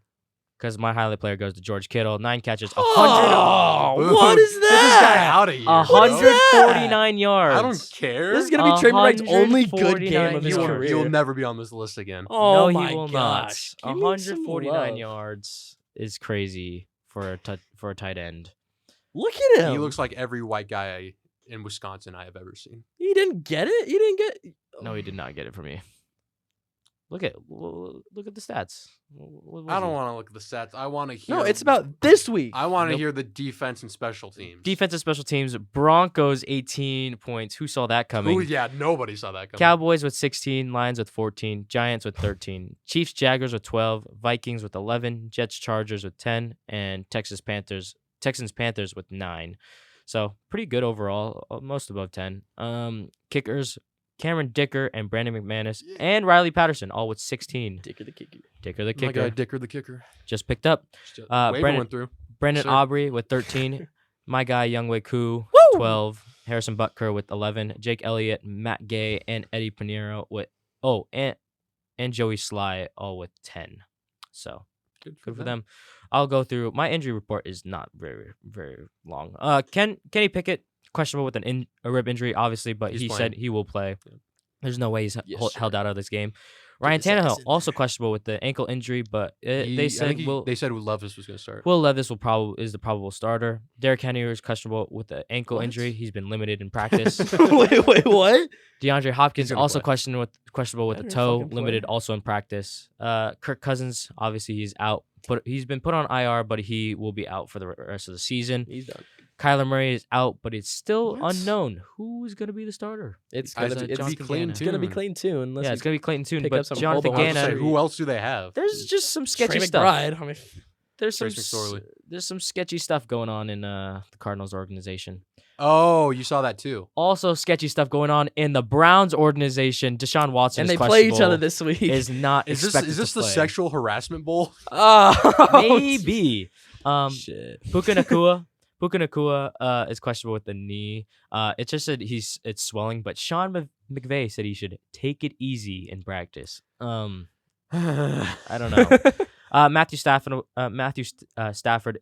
Because my highlight player goes to George Kittle, 9 catches, 100. Oh, what is that? Get this guy out of here. 149 yards. I don't care. This is gonna be Trey McBride's only good game of his career. You'll never be on this list again. Oh no, my he will gosh. not. 149 yards is crazy for a tight end. Look at him. He looks like every white guy in Wisconsin I have ever seen. He didn't get it. He didn't get. No, he did not get it for me. Look at the stats. I don't want to look at the stats. I want to hear. No, it's about this week. I want to hear the defense and special teams. Defensive special teams. Broncos 18 points. Who saw that coming? Ooh, yeah, nobody saw that coming. Cowboys with 16, Lions with 14, Giants with 13, Chiefs Jaguars with 12, Vikings with 11, Jets Chargers with 10, and Texans Panthers with 9. So pretty good overall, most above 10. Kickers. Cameron Dicker and Brandon McManus and Riley Patterson, all with 16. Dicker the kicker. My guy, Dicker the kicker. Just picked up. Waiver went through. Brendan Aubrey with 13. My guy, Younghoe Koo, 12. Harrison Butker with 11. Jake Elliott, Matt Gay, and Eddie Pinheiro with and Joey Sly all with 10. So good for them. I'll go through. My injury report is not very, very long. Kenny Pickett, questionable with a rib injury, obviously, but he said he will play. Yeah. There's no way he's held out of this game. Ryan Tannehill, also questionable with the ankle injury, but they said Will Levis was going to start. Will Levis is the probable starter. Derrick Henry is questionable with the ankle injury. He's been limited in practice. Wait, what? DeAndre Hopkins also questionable with the toe, limited also in practice. Kirk Cousins, obviously he's out. He's been put on IR, but he will be out for the rest of the season. He's done. Kyler Murray is out, but it's still unknown who's going to be the starter. It's going to be Clayton Tune. Yeah, it's going to be Clayton Tune, but Jonathan Gannon. Who else do they have? There's just some sketchy stuff. There's some sketchy stuff going on in the Cardinals organization. Oh, you saw that too. Also, sketchy stuff going on in the Browns organization. Deshaun Watson and they play each other this week. Is this the sexual harassment bowl? Maybe. Shit. Puka Nacua is questionable with the knee. It just said it's swelling, but Sean McVay said he should take it easy in practice. I don't know. Matthew Stafford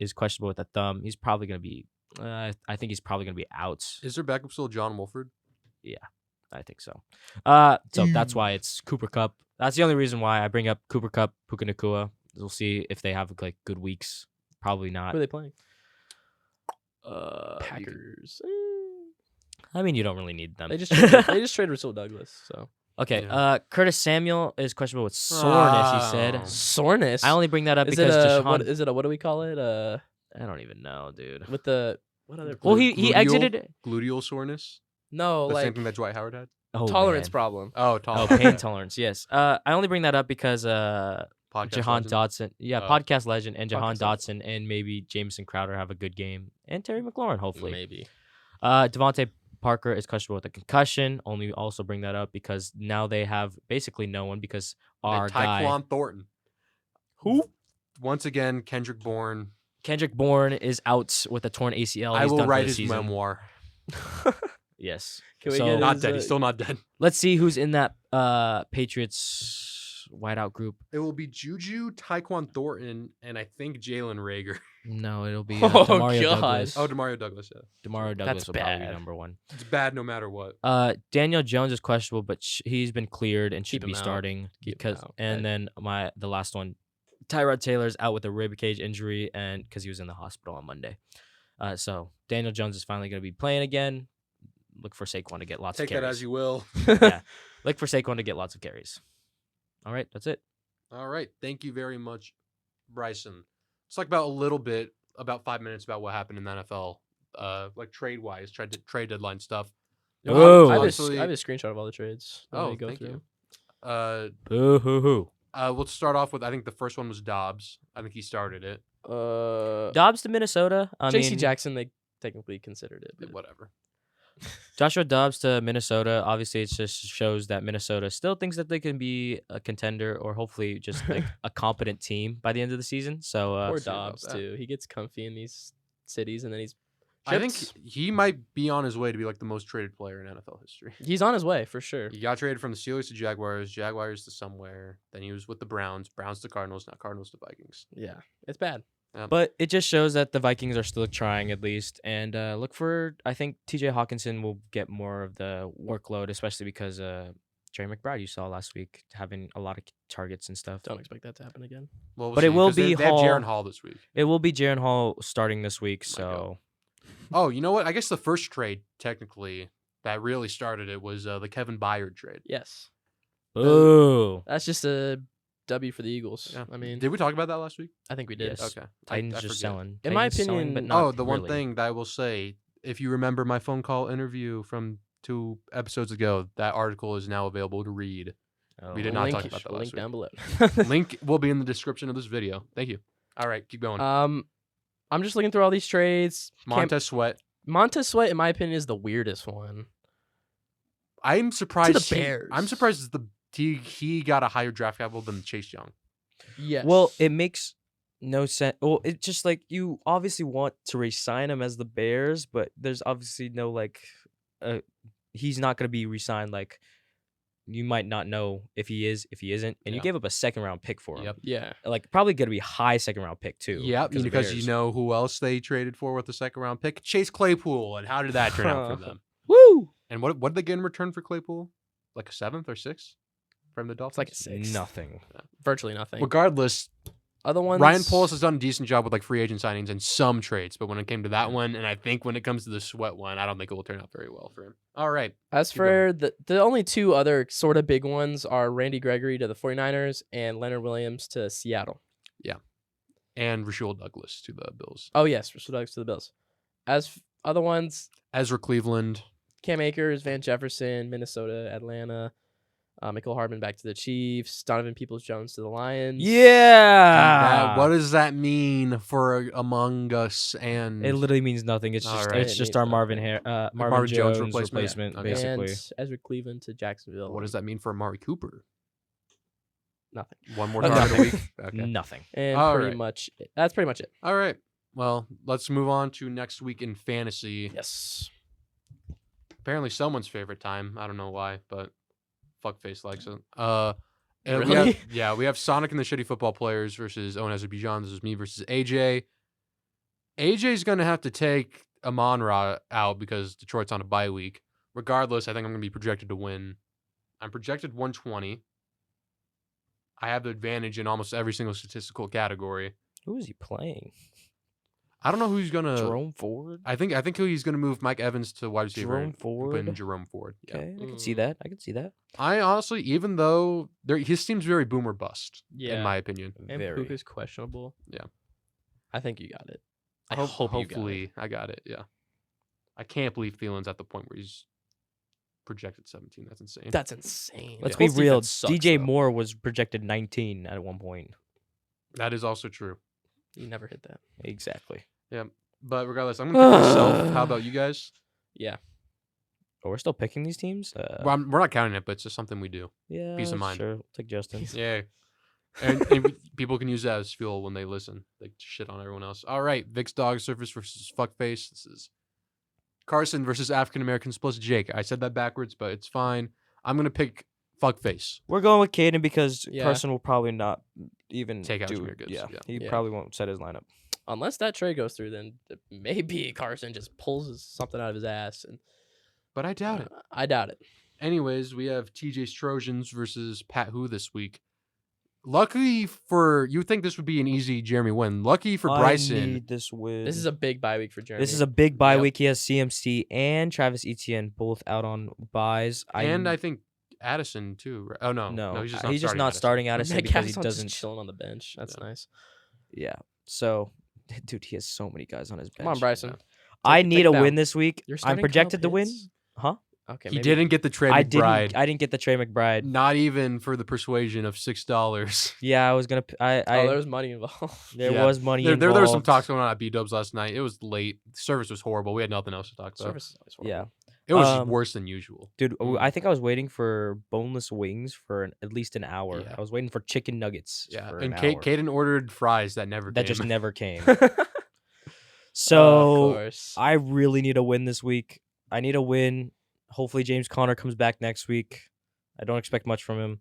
is questionable with a thumb. He's probably going to be. I think he's probably going to be out. Is there backup still John Wolford? Yeah, I think so. So that's why it's Cooper Kupp. That's the only reason why I bring up Cooper Kupp, Puka Nacua. We'll see if they have like good weeks. Probably not. Who are they playing? Packers. I mean, you don't really need them. They just traded Russell Douglas. So okay. Yeah. Curtis Samuel is questionable with soreness. He said soreness. I only bring that up because what do we call it? I don't even know, dude. With the what other? Well, he exited gluteal soreness. No, the same thing that Dwight Howard had. Tolerance problem. Pain tolerance. Yes. I only bring that up because Jahan Dotson, podcast legend, and Jahan Dotson, and maybe Jameson Crowder have a good game, and Terry McLaurin, hopefully. Maybe. Devontae Parker is questionable with a concussion. Only also bring that up because now they have basically no one because our guy Tyquan Thornton. Who? Once again, Kendrick Bourne. Kendrick Bourne is out with a torn ACL. I He's will done write for the his season. memoir. Yes. Can we So- get Not his, dead. He's still not dead. Let's see who's in that Patriots wideout group. It will be Juju, Tyquan Thornton, and I think Jalen Rager. No, it'll be Oh, Demario God. Douglas. Oh, Demario Douglas. Yeah, Demario Douglas will probably be bad. number one. it's bad no matter what. Daniel Jones is questionable, but he's been cleared and should Keep be him out. starting Keep him because. out. And then the last one, Tyrod Taylor's out with a rib cage injury and because he was in the hospital on Monday. So Daniel Jones is finally going to be playing again. Look for Saquon to get lots Take of carries. that as you will. Yeah. Look for Saquon to get lots of carries. All right, that's it. All right. Thank you very much, Bryson. Let's talk about a little bit, about 5 minutes about what happened in the NFL, like trade-wise, trade deadline stuff. You know, Whoa. I have obviously- a screenshot of all the trades. that Oh, we go thank through. you. Boo-hoo-hoo. We'll start off with, I think the first one was Dobbs. I think he started it. Dobbs to Minnesota. I J.C. mean, Jackson, they technically considered it. But Whatever. Joshua Dobbs to Minnesota. Obviously, it just shows that Minnesota still thinks that they can be a contender or hopefully just like a competent team by the end of the season. So, poor see about Dobbs that. too. He gets comfy in these cities, and then he's. I think chipped. he might be on his way to be like the most traded player in NFL history. He's on his way for sure. He got traded from the Steelers to Jaguars, Jaguars to somewhere. Then he was with the Browns, Browns to Cardinals, now Cardinals to Vikings. Yeah, it's bad. but it just shows that the Vikings are still trying at least. And look for, I think TJ Hawkinson will get more of the workload, especially because Trey McBride you saw last week having a lot of targets and stuff. Don't expect that to happen again. Well, we'll But it see, will 'cause they be have Hall. Jaron Hall this week. It will be Jaron Hall starting this week. My God. So Oh, you know what? I guess the first trade, technically, that really started it was the Kevin Byard trade. Yes, boo. that's just a W for the Eagles. Yeah. I mean, Did we talk about that last week? I think we did. Yes. Okay. Titans I just forget. selling. In my Titans selling, but opinion- not Oh, the one really. thing that I will say, if you remember my phone call interview from 2 episodes ago, that article is now available to read. Oh. We did not link, talk about that last link week. down below. Link will be in the description of this video. Thank you. All right, keep going. I'm just looking through all these trades. Montez Sweat. Montez Sweat, in my opinion, is the weirdest one. I'm surprised. Bears. I'm surprised he got a higher draft capital than Chase Young. Yes. Well, it makes no sense. Well, it's just like you obviously want to re-sign him as the Bears, but there's obviously no like, he's not going to be re-signed. Like, you might not know if he is, if he isn't, and you Yeah. gave up a second-round pick for him. Yep. Yeah. Like probably going to be high second-round pick too. Yeah, of the because you Bears. know who else they traded for with the second round pick? Chase Claypool. And how did that turn out for them? Woo! And what did they get in return for Claypool? Like a 7th or 6th from the Dolphins? It's like a 6. Nothing. Virtually nothing. Regardless, Other ones. Ryan Poles has done a decent job with like free agent signings and some trades, but when it came to that one, and I think when it comes to the Sweat one, I don't think it will turn out very well for him. All right. As keep going. for the only two other sort of big ones are Randy Gregory to the 49ers and Leonard Williams to Seattle. And Rasul Douglas to the Bills. Oh, yes. Russell Douglas to the Bills. Other ones, Ezra Cleveland. Cam Akers, Van Jefferson, Minnesota, Atlanta. Michael Hardman back to the Chiefs. Donovan Peoples-Jones to the Lions. Yeah. What does that mean for Among Us and It literally means nothing. It's All just right. it's It just means our Marvin nothing. Marvin Jones replacement? replacement, Yeah, okay. basically. And Ezra Cleveland to Jacksonville. what does that mean for Amari Cooper? Nothing. One more Okay. target a week? Okay. Nothing. And All pretty right. much that's pretty much it. All right. Well, let's move on to next week in fantasy. Yes. Apparently someone's favorite time. I don't know why, but fuckface likes it. We Really? have Sonic and the Shitty Football Players versus Owen Azerbaijan. This is me versus AJ. AJ's gonna have to take Amon-Ra out because Detroit's on a bye week. Regardless, I think I'm gonna be projected to win. I'm projected 120. I have the advantage in almost every single statistical category. Who is he playing? I don't know who's gonna. Jerome Ford. I think he's gonna move Mike Evans to wide receiver. Jerome and put in Ford. Jerome Ford. Yeah. Okay, I can see that. I can see that. I honestly, even though his team's very boomer bust, in my opinion. And Very. Puka's questionable. Yeah. I think you got it. I Hope- hope you got it. hopefully, I got it. Yeah. I can't believe Thielen's at the point where he's projected 17. That's insane. That's insane. Let's Colts be real. defense sucks, DJ though. Moore was projected 19 at one point. That is also true. You never hit that. Exactly. But regardless, I'm gonna pick myself. How about you guys? Yeah. Oh, we're still picking these teams? Well, we're not counting it, but it's just something we do. Yeah. Peace of mind. Sure. We'll take Justin. Yeah. And people can use that as fuel when they listen. They shit on everyone else. All right. Vic's Dog Surface versus Fuckface. This is Carson versus African Americans plus Jake. I said that backwards, but it's fine. I'm going to pick Fuckface. We're going with Caden because Carson will probably not even take out do Jameer Gibbs. Yeah. Yeah. He probably won't set his lineup. Unless that trade goes through, then maybe Carson just pulls something out of his ass. But I doubt it. I doubt it. Anyways, we have TJ's Trojans versus Pat Who this week. Luckily for you, would think this would be an easy Jeremy win. Lucky for Bryson, I need this win. This is a big bye week for Jeremy. This is a big bye week. He has CMC and Travis Etienne both out on buys. I think Addison too. Right? Oh no, he's just not starting Addison because he doesn't just chilling on the bench. That's nice. Yeah. So, dude, he has so many guys on his bench. Come on, Bryson. I need a win this week. I'm projected to win. Huh? Okay. He didn't get the Trey McBride. I didn't get the Trey McBride. Not even for the persuasion of $6. Yeah, I was gonna. there was money involved. There was money involved. There was some talks going on at B-Dubs last night. It was late. Service was horrible. We had nothing else to talk about. Service is always horrible. Yeah. It was worse than usual. Dude, I think I was waiting for boneless wings for at least an hour. Yeah. I was waiting for chicken nuggets. Yeah, for and an hour. Caden ordered fries that just never came. Of So course. I really need a win this week. I need a win. Hopefully James Conner comes back next week. I don't expect much from him.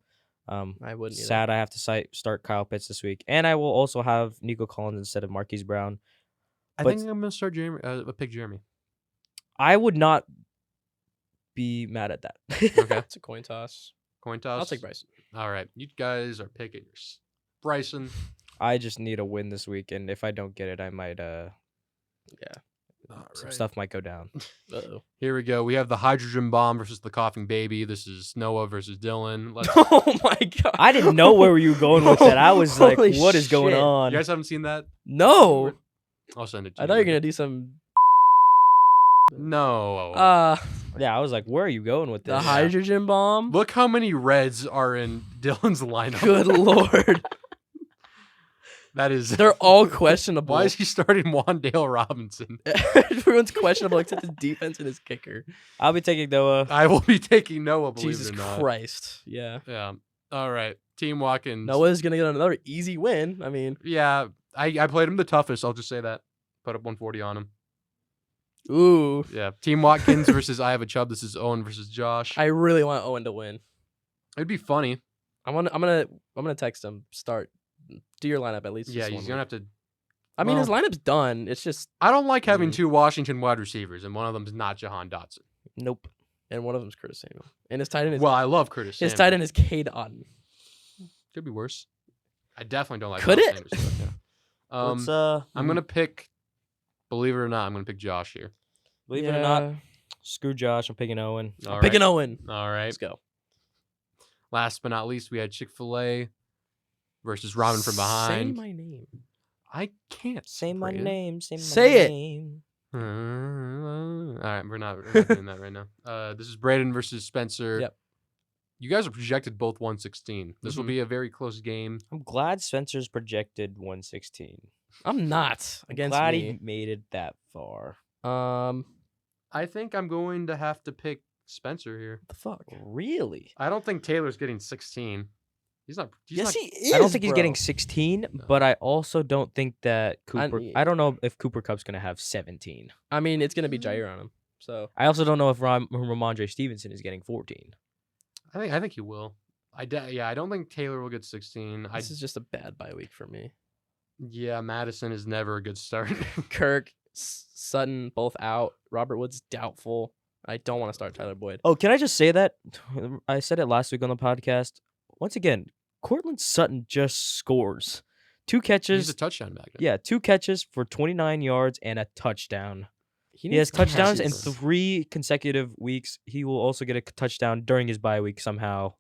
I wouldn't. Sad I have to start Kyle Pitts this week, and I will also have Nico Collins instead of Marquise Brown. I think I'm gonna start Jeremy. Pick Jeremy. I would not be mad at that. Okay, It's a coin toss. coin toss. I'll take Bryson. All right, you guys are picking Bryson. I just need a win this week, and if I don't get it, I might some stuff might go down. Uh-oh. Here we go. We have the hydrogen bomb versus the coughing baby. This is Noah versus Dylan. Oh my god! I didn't know where you were going with that. I was like, Holy "What is going shit. on?" You guys haven't seen that? No. I'll send it to you. I thought you were gonna do some. No. Yeah, I was like, "Where are you going with this?" The hydrogen bomb. Look how many reds are in Dylan's lineup. Good lord. That is. They're all questionable. Why is he starting Wandale Robinson? Everyone's questionable except his defense and his kicker. I'll be taking Noah. I will be taking Noah. Believe Jesus it or not. Christ. Yeah. Yeah. All right. Team Watkins. Noah's gonna get another easy win. I mean. Yeah. I played him the toughest. I'll just say that. Put up 140 on him. Ooh. Yeah. Team Watkins versus I Have a Chubb. This is Owen versus Josh. I really want Owen to win. It'd be funny. I'm gonna text him. Start. Do your lineup at least. Yeah, just he's one gonna week. have to. I mean, well- his lineup's done. It's just. I don't like having two Washington wide receivers, and one of them is not Jahan Dotson. Nope. And one of them's Curtis Samuel. And his tight end is. Well, I love Curtis. his Samuel. tight end is Cade Otton. Could be worse. I definitely don't like. Could Miles it? Sanders, but yeah. I'm gonna pick. Believe it or not, I'm gonna pick Josh here. Believe it or not, screw Josh. I'm picking Owen. All right. Picking Owen. All right. Let's go. Last but not least, we had Chick-fil-A versus Ramen from Behind. Say my name. I can't Say my Braeden. name. Say Say it. my name. All right, we're not doing that right now. This is Braeden versus Spencer. Yep. You guys are projected both 116. This will Mhm. be a very close game. I'm glad Spencer's projected 116. I'm not I'm against glad me. he made it that far. I think I'm going to have to pick Spencer here. The fuck? Really? I don't think Taylor's getting 16. He's not. Yes, he is. I don't think he's bro. getting 16, No. but I also don't think that Cooper. I- I don't know if Cooper Cup's gonna have 17. I mean, it's gonna be Jair on him. So I also don't know if Ramondre Stevenson is getting 14. I think he will. I don't think Taylor will get 16. this is just a bad bye week for me. Yeah, Madison is never a good start. Kirk, Sutton, both out. Robert Woods doubtful. I don't want to start Tyler Boyd. Oh, can I just say that? I said it last week on the podcast. Once again, Cortland Sutton just scores. 2 catches. He's a touchdown back. Yeah, 2 catches for 29 yards and a touchdown. He needs has touchdowns in catches. 3 consecutive weeks. He will also get a touchdown during his bye week somehow.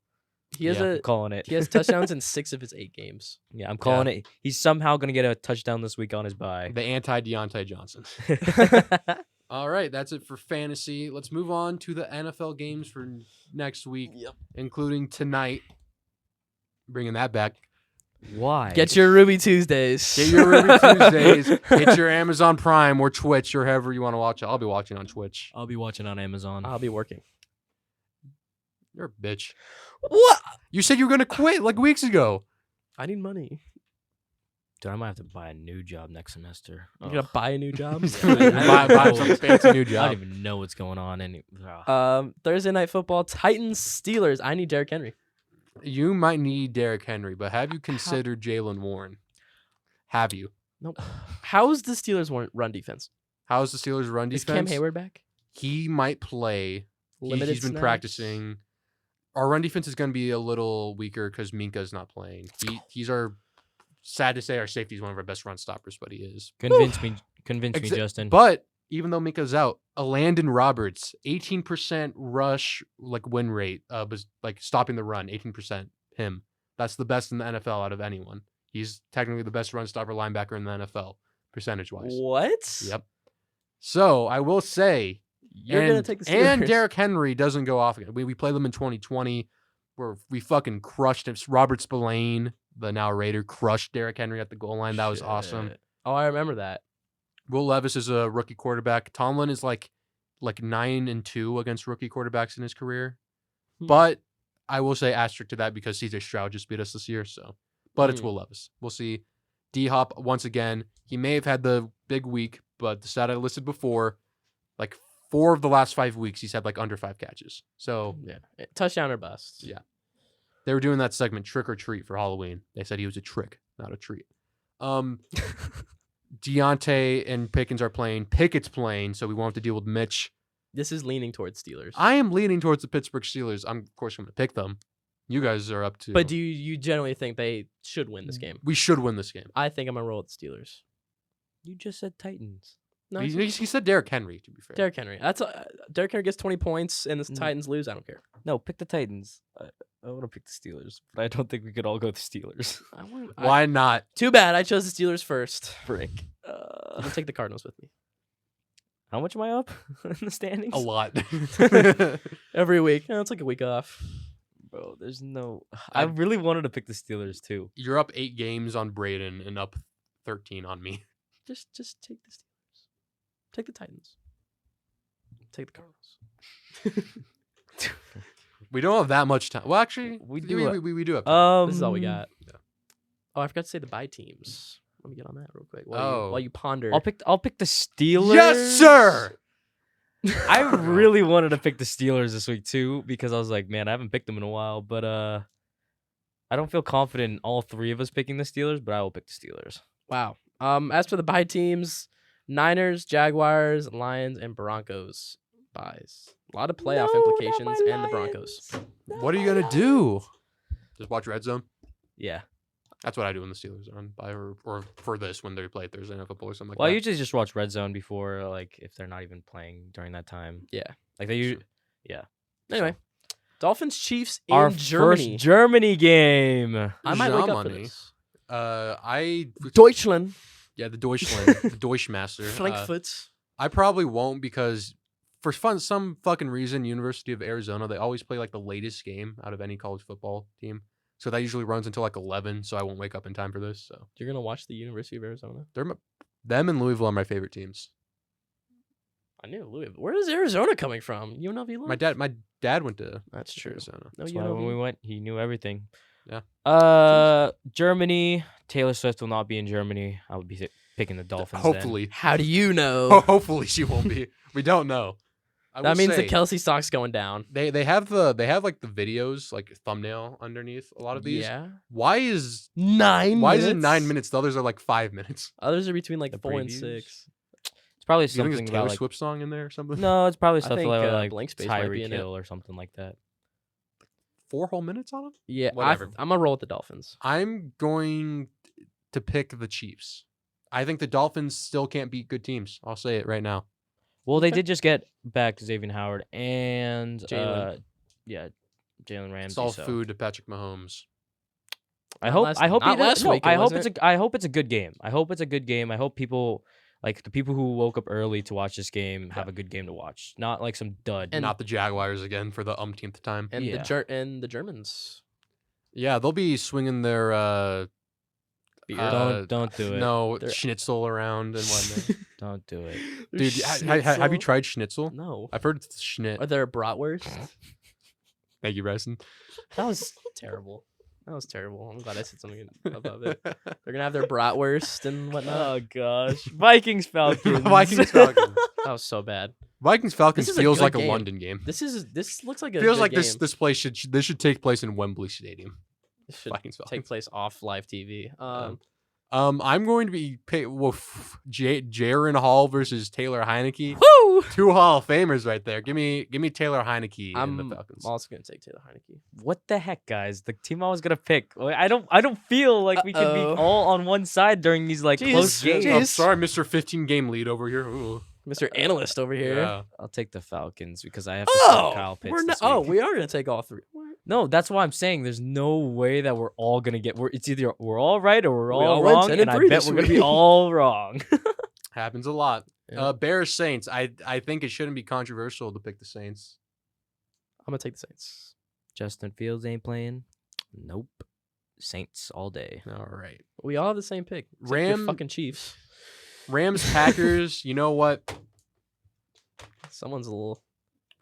He has I'm calling it. he has touchdowns in 6 of his 8 games. Yeah, I'm calling it. He's somehow going to get a touchdown this week on his bye. The anti-Deontay Johnson. All right, that's it for fantasy. Let's move on to the NFL games for next week, Yep. including tonight. Bringing that back. Why? Get your Ruby Tuesdays. Get your Ruby Tuesdays. Get your Amazon Prime or Twitch or however you want to watch it. I'll be watching on Twitch. I'll be watching on Amazon. I'll be working. You're a bitch. What? You said you were gonna quit like weeks ago. I need money. Dude, I might have to buy a new job next semester. You're gonna buy a new job? Buy some fancy new I job. don't even know what's going on. Thursday night football, Titans Steelers. I need Derrick Henry. You might need Derrick Henry, but have you considered Jalen Warren? Have you? Nope. How's the Steelers run defense? How's the Steelers' run defense? Is Cam Hayward back? He might play. Limited He's been snaps? practicing. Our run defense is going to be a little weaker because Minka's not playing. He's our, sad to say, our safety is one of our best run stoppers, but he is. Convince me, Justin. But even though Minka's out, Landon Roberts, 18% rush win rate, was stopping the run, 18%. Him, that's the best in the NFL out of anyone. He's technically the best run stopper linebacker in the NFL, percentage wise. What? Yep. So I will say. You're going to take the Steelers. And Derrick Henry doesn't go off again. We played them in 2020 where we fucking crushed him. Robert Spillane, the now Raider, crushed Derrick Henry at the goal line. That was awesome. Oh, I remember that. Will Levis is a rookie quarterback. Tomlin is like 9-2 against rookie quarterbacks in his career. But I will say asterisk to that because CJ Stroud just beat us this year. But it's Will Levis. We'll see. D-Hop, once again, he may have had the big week, but the stat I listed before, 4 of the last 5 weeks, he's had under 5 catches. So yeah, touchdown or bust. Yeah, they were doing that segment Trick or Treat for Halloween. They said he was a trick, not a treat. Deontay and Pickens are playing. Pickett's playing, so we won't have to deal with Mitch. This is leaning towards Steelers. I am leaning towards the Pittsburgh Steelers. I'm of course going to pick them. You guys are up to. But do you generally think they should win this game? We should win this game. I think I'm gonna roll with the Steelers. You just said Titans. No, he said Derrick Henry, to be fair. Derrick Henry. Derrick Henry gets 20 points and the Titans lose. I don't care. No, pick the Titans. I want to pick the Steelers, but I don't think we could all go with the Steelers. Why not? Too bad. I chose the Steelers first. Frick. I'll take the Cardinals with me. How much am I up in the standings? A lot. Every week. It's like a week off. Bro, there's no... I really wanted to pick the Steelers, too. You're up 8 games on Braeden and up 13 on me. Just take the Steelers. Take the Titans. Take the Cardinals. We don't have that much time. Well, actually, we do. We do have time. This is all we got. Yeah. Oh, I forgot to say the bye teams. Let me get on that real quick while you ponder. I'll pick the Steelers. Yes, sir. I really wanted to pick the Steelers this week too because I was like, man, I haven't picked them in a while, but I don't feel confident in all 3 of us picking the Steelers, but I will pick the Steelers. Wow. As for the bye teams, Niners, Jaguars, Lions, and Broncos buys. A lot of playoff implications and the Broncos. What are you gonna do? Just watch Red Zone? Yeah. That's what I do when the Steelers are on bye or for this when they play Thursday Night Football or something like Well, that. I usually just watch Red Zone before, if they're not even playing during that time. Yeah. They usually... Yeah. Anyway. Dolphins, Chiefs in Our Germany. first Germany game. I might wake up for this. Deutschland. Yeah, the Deutschland. The Deutschmaster. Frankfurt. I probably won't because for some fucking reason, University of Arizona, they always play the latest game out of any college football team. So that usually runs until 11, so I won't wake up in time for this. So you're gonna watch the University of Arizona? Them and Louisville are my favorite teams. I knew Louisville. Where is Arizona coming from? UNLV? My dad went to. That's true. Arizona. No, That's why when we went, he knew everything. Yeah. Germany. Taylor Swift will not be in Germany. I would be picking the Dolphins. Hopefully. Then. How do you know? Hopefully she won't be. We don't know. That means the Kelsey stock's going down. They have the videos thumbnail underneath a lot of these. Yeah. Why is 9 Why minutes? is it 9 minutes? The others are 5 minutes. Others are between 4 and previews? 6. It's probably You think something there's a Taylor about Swift song in there or something? No, it's probably I something think, like Blank Space might be Tyreek in it. Hill or something like that. 4 whole minutes on them? Yeah, Whatever. I'm gonna roll with the Dolphins. I'm going to pick the Chiefs. I think the Dolphins still can't beat good teams. I'll say it right now. Well, they did just get back Xavier Howard and Jalen. Jalen Ramsey. It's all so. food to Patrick Mahomes. I hope Not he last does. No, week, I hope wasn't I hope it's a good game. I hope it's a good game. I hope people the people who woke up early to watch this game have a good game to watch. Not some dud. And not the Jaguars again for the umpteenth time. And the Germans. Yeah, they'll be swinging their beer. Don't do it. No, They're- schnitzel around and whatnot. Don't do it. Dude, have you tried schnitzel? No. I've heard it's schnit. Are there bratwurst? Thank you, Bryson. That was terrible. That was terrible. I'm glad I said something above it. They're gonna have their bratwurst and whatnot. Oh gosh. Vikings Falcons. Vikings Falcons. That was so bad. Vikings Falcons This is a feels good like game. a London game. This looks like a Feels good like game. this place should take place in Wembley Stadium. This should Vikings take Falcons. place off live TV. I'm going to be Jaron Hall versus Taylor Heineke. Woo! Two Hall of Famers right there. Give me Taylor Heineke and I'm the Falcons. also gonna take Taylor Heineke. What the heck, guys? The team I was gonna pick. I don't feel like we can be Uh-oh. all on one side during these like Jeez, close jeez. games. I'm sorry, Mr. 15 game lead over here. Ooh. Mr. Analyst over here. Yeah. I'll take the Falcons because I have to start Kyle Pitts. we're not. This week. Oh, we are gonna take all three. No, that's why I'm saying there's no way that we're all gonna get. It's either we're all right or we're We all all went wrong, 10 and and I 3 bet this we're gonna be week. all wrong. Happens a lot. Yeah. Bears Saints. I think it shouldn't be controversial to pick the Saints. I'm gonna take the Saints. Justin Fields ain't playing. Nope. Saints all day. All right. We all have the same pick. except your Ram- fucking Chiefs. Rams Packers. You know what? Someone's a little.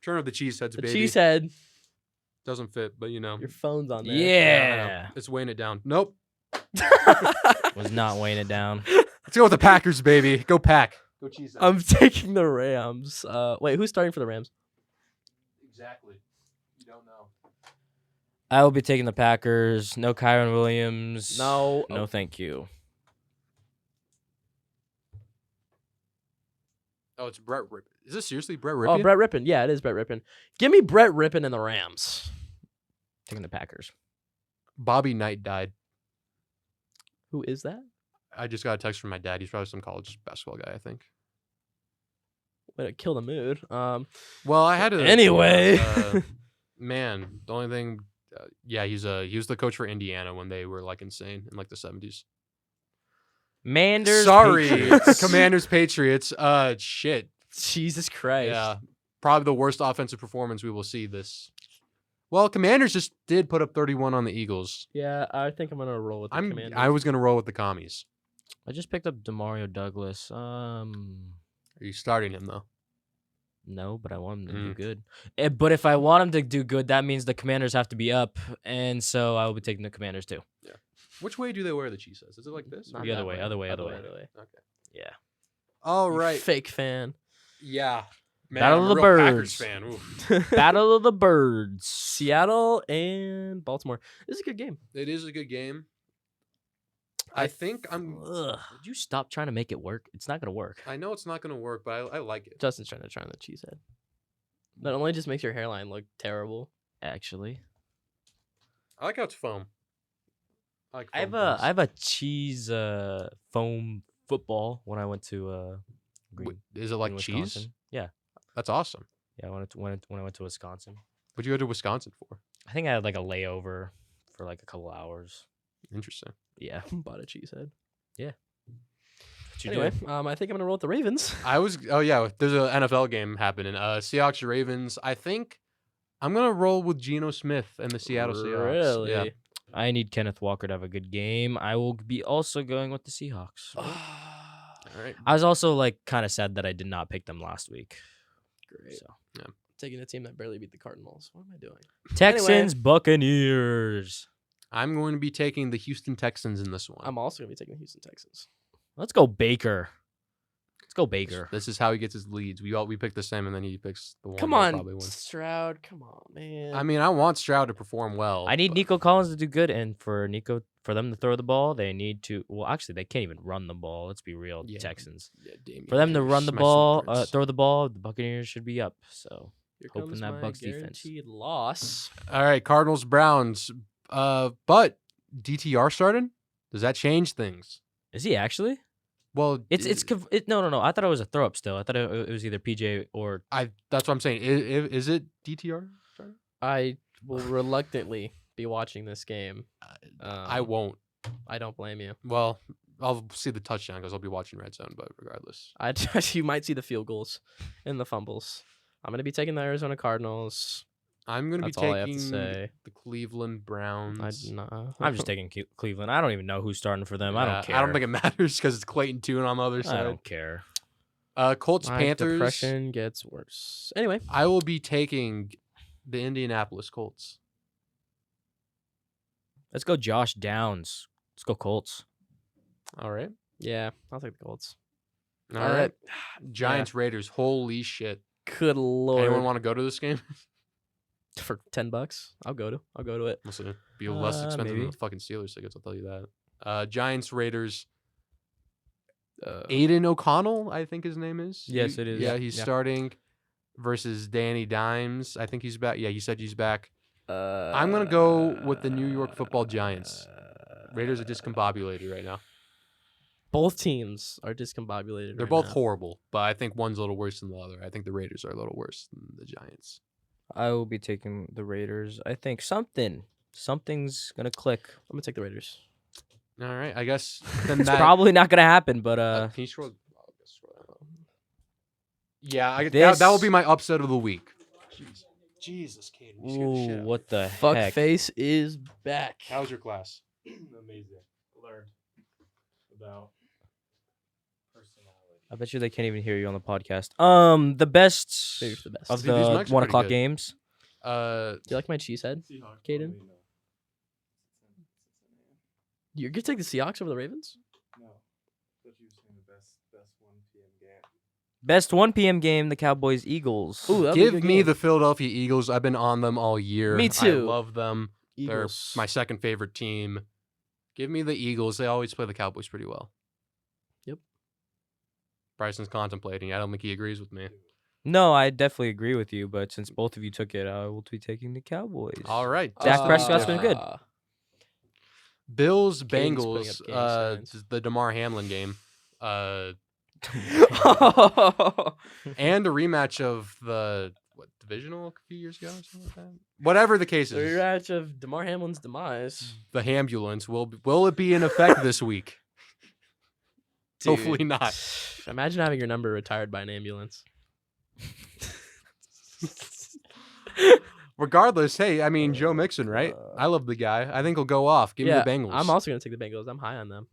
Turn of the cheeseheads, The baby. cheesehead. Doesn't fit, but you know. Your phone's on there. I know. Yeah. It's weighing it down. Nope. Was not weighing it down. Let's go with the Packers, baby. Go Pack. Go cheeseheads. I'm taking the Rams. Wait, who's starting for the Rams? Exactly. You don't know. I will be taking the Packers. No Kyron Williams. No. No, thank you. Oh, it's Brett Rippon. Is this seriously Brett Rippon? Oh, Brett Rippon. Yeah, it is Brett Rippon. Give me Brett Rippon and the Rams. Taking the Packers. Bobby Knight died. Who is that? I just got a text from my dad. He's probably some college basketball guy, I think. Way to kill the mood. Well, I had to. Anyway. Man, the only thing, yeah, he was the coach for Indiana when they were like insane in like the 70s. Manders. Sorry, Patriots. Commanders Patriots. Shit. Jesus Christ. Yeah, probably the worst offensive performance we will see this. Well, Commanders just did put up 31 on the Eagles. Yeah, I think I'm gonna roll with the Commanders. I was gonna roll with the commies. I just picked up Demario Douglas. Are you starting him though? No, but I want him to do good. But if I want him to do good, that means the Commanders have to be up, and so I will be taking the Commanders too. Yeah. Which way do they wear the cheeseheads? Is it like this? Not The other that way, other way. Okay. Yeah. All You right. Fake fan. Yeah. Man, Battle I'm of a the real Birds. Packers fan. Ooh. Battle of the Birds. Seattle and Baltimore. This is a good game. It is a good game. I think I'm. Ugh. Would you stop trying to make it work? It's not gonna work. I know it's not gonna work, but I like it. Justin's trying to try on the cheesehead. That only just makes your hairline look terrible. Actually, I like how it's foam. I like I have foam a things. I have a cheese foam football when I went to Green. Is it like in cheese? Wisconsin. Yeah, That's awesome. yeah. When I went to Wisconsin, What'd you go to Wisconsin for? I think I had like a layover for like a couple hours. Interesting. Yeah. Bought a cheesehead. What you Anyway, doing? I think I'm gonna roll with the Ravens. I was. Oh yeah, there's an NFL game happening. Seahawks Ravens. I think I'm gonna roll with Geno Smith and the Seattle Seahawks. Really? Yeah. I need Kenneth Walker to have a good game. I will be also going with the Seahawks. All right. I was also like kind of sad that I did not pick them last week. Great. So Taking a team that barely beat the Cardinals. What am I doing? Texans, Buccaneers. I'm going to be taking the Houston Texans in this one. I'm also gonna be taking the Houston Texans. Let's go Baker. Let's go Baker. This is how he gets his leads. We pick the same, and then he picks the one. Come that probably on, wins. Stroud. Come on, man. I mean, I want Stroud to perform well. I need but- Nico Collins to do good, and for them to throw the ball, they need to. Well, actually, they can't even run the ball. Let's be real, Yeah. Texans. Yeah, Damian For them to Harris, run the my ball, Snickers. throw the ball, the Buccaneers should be up. So Here hoping comes that my Bucs defense. guaranteed loss. All right, Cardinals Browns. But DTR started. Does that change things? Is he actually? Well, No. I thought it was a throw up. Still, I thought it was either PJ or That's what I'm saying. Is it DTR? starting? I will reluctantly be watching this game. I won't. I don't blame you. Well, I'll see the touchdown because I'll be watching Red Zone. But regardless, You might see the field goals and the fumbles. I'm gonna be taking the Arizona Cardinals. I'm going to be That's all I have to taking say. the Cleveland Browns. I'm just taking Cleveland. I don't even know who's starting for them. I don't care. I don't think it matters because it's Clayton Tune on the other side. I don't care. Colts My Panthers. depression gets worse. Anyway, I will be taking the Indianapolis Colts. Let's go Josh Downs. Let's go Colts. All right. yeah, I'll take the Colts. All right. Giants Raiders. Holy shit. Good lord. Anyone want to go to this game? For $10, I'll go to it. Listen, it'd be less expensive maybe. than the fucking Steelers tickets. I'll tell you that. Giants Raiders. Aiden O'Connell, I think his name is. Yes, it is. Yeah, he's starting versus Danny Dimes. I think he's back. Yeah, he said he's back. I'm gonna go with the New York Football Giants. Raiders are discombobulated right now. Both teams are discombobulated. They're right both now. horrible, but I think one's a little worse than the other. I think the Raiders are a little worse than the Giants. I will be taking the Raiders. I think something's gonna click. I'm gonna take the Raiders. All right, I guess then It's probably not gonna happen, but can you scroll? Yeah, that will be my upset of the week. Jesus, Katie, you scared the shit out of me. what the Fuck heck? face is back. How's your class? Amazing. Learned about personality. I bet you they can't even hear you on the podcast. The best Maybe the best. of See, these the mics are 1 pretty o'clock good. games. Do you like my cheesehead? Seahawks. Caden? probably, no. You're gonna take the Seahawks over the Ravens? No. Thought you were saying the best 1 p.m. game. Best 1 p.m. game, the Cowboys Eagles. Ooh, that'd be a Give good me game. the Philadelphia Eagles. I've been on them all year. Me too. I love them. Eagles. They're my second favorite team. Give me the Eagles. They always play the Cowboys pretty well. Yep. Bryson's contemplating. I don't think he agrees with me. No, I definitely agree with you, but since both of you took it, I will be taking the Cowboys. All right. Dak just to be Prescott's been different. good. Bills, Caden's putting Bengals, up gang signs. the DeMar Hamlin game. And a rematch of the divisional a few years ago or something like that. Whatever the case The is, rematch of DeMar Hamlin's demise. the ambulance will it be in effect this week? Hopefully Dude. not. Imagine having your number retired by an ambulance. Regardless, hey, I mean Joe Mixon, right? I love the guy. I think he'll go off. Give me the Bengals. I'm also gonna take the Bengals. I'm high on them.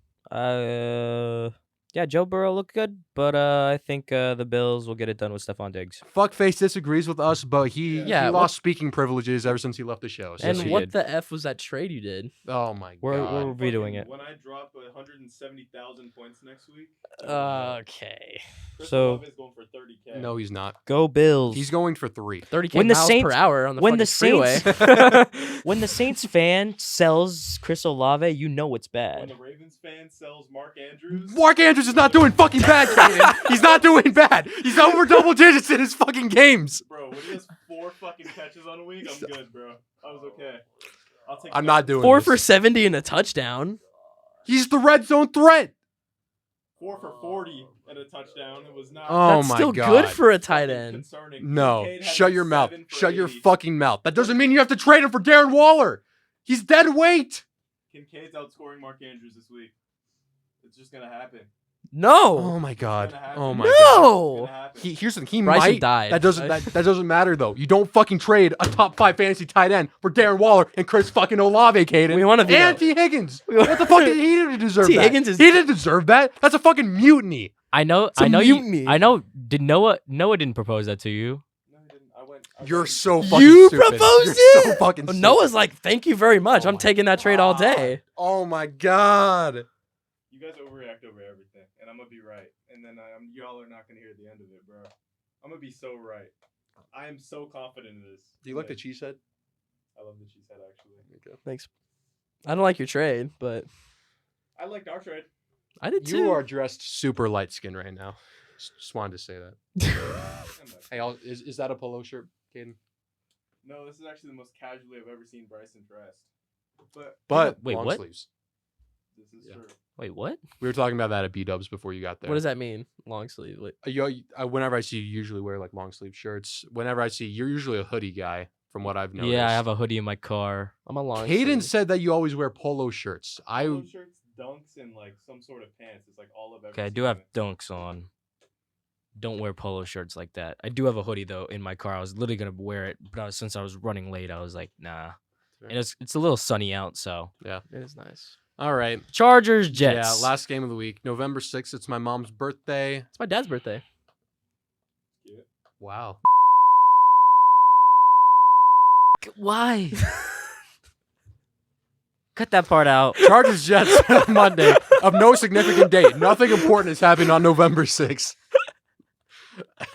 Yeah, Joe Burrow looked good, but I think the Bills will get it done with Stephon Diggs. Fuckface disagrees with us, but he Yeah, lost speaking privileges ever since he left the show. So Yes, And he what did. the F was that trade you did? oh my We're god. redoing it. When I drop 170,000 points next week, Okay. Chris So- Olave is going for 30K. No, he's not. Go Bills. He's going for 3. 30K When the miles Saints- per hour on the when the fucking freeway. Saints when the Saints fan sells Chris Olave, you know it's When bad. the Ravens fan sells Mark Andrews, Mark Andrews is not doing fucking bad, Kaden. He's not doing bad. He's over double digits in his fucking games. bro, when he has 4 fucking catches on a week, I'm good, bro. I was okay. I'll take. I'm that. not doing 4 this. for 70 and a touchdown. He's the red zone threat. 4 for 40 and a touchdown. It was not. Oh That's my still god. good for a tight end. Concerning. No, Kincaid had shut your mouth. 7 for Shut your 80. fucking mouth. That doesn't mean you have to trade him for Darren Waller. He's dead weight. Kincaid's outscoring Mark Andrews this week. It's just gonna happen. No. Oh my god. gonna happen. Oh my god. It's No. gonna happen. Here's the thing. He Bryson might. died. That doesn't matter though. You don't fucking trade a top 5 fantasy tight end for Darren Waller and Chris fucking Olave, Caden. We want to And T. Higgins. What the fuck did he didn't deserve T. that? Higgins is- He didn't deserve that. That's a fucking mutiny. I know. It's a I know mutiny. you. I know. Did Noah didn't propose that to you? No, he didn't. I went. You're so fucking You stupid. proposed You're it? so fucking stupid. Noah's like, thank you very much. Oh I'm my taking that trade all day. Oh my god. You guys overreact over everything, and I'm gonna be right. And then y'all are not gonna hear the end of it, bro. I'm gonna be so right. I am so confident in this. Do you like the that- cheesehead? I love the cheesehead actually. Thanks. I don't like your trade, but I liked our trade. I did too. You are dressed super light skinned right now. Just wanted to say that. I'm not- Hey, is that a polo shirt, Caden? No, this is actually the most casually I've ever seen Bryson dressed. But But Wait, long what? sleeves. this is Yeah. true. Wait, what? We were talking about that at B Dubs before you got there. What does that mean? Long sleeve. Like, Whenever I see you usually wear like long sleeve shirts. Whenever I see you're usually a hoodie guy, from what I've noticed. Yeah, I have a hoodie in my car. I'm a long Hayden sleeve. said that you always wear polo shirts. Polo shirts, dunks, and like some sort of pants. It's like all of everything. Okay, I do have dunks on. don't wear polo shirts like that. I do have a hoodie though in my car. I was literally gonna wear it, but since I was running late, I was like, nah. Sure. And it's a little sunny out, so It is nice. All right. Chargers Jets. Yeah, last game of the week, November 6th. It's my mom's birthday. It's my dad's birthday. Yeah. Wow. Why? Cut that part out. Chargers Jets on Monday of no significant date. Nothing important is happening on November 6th.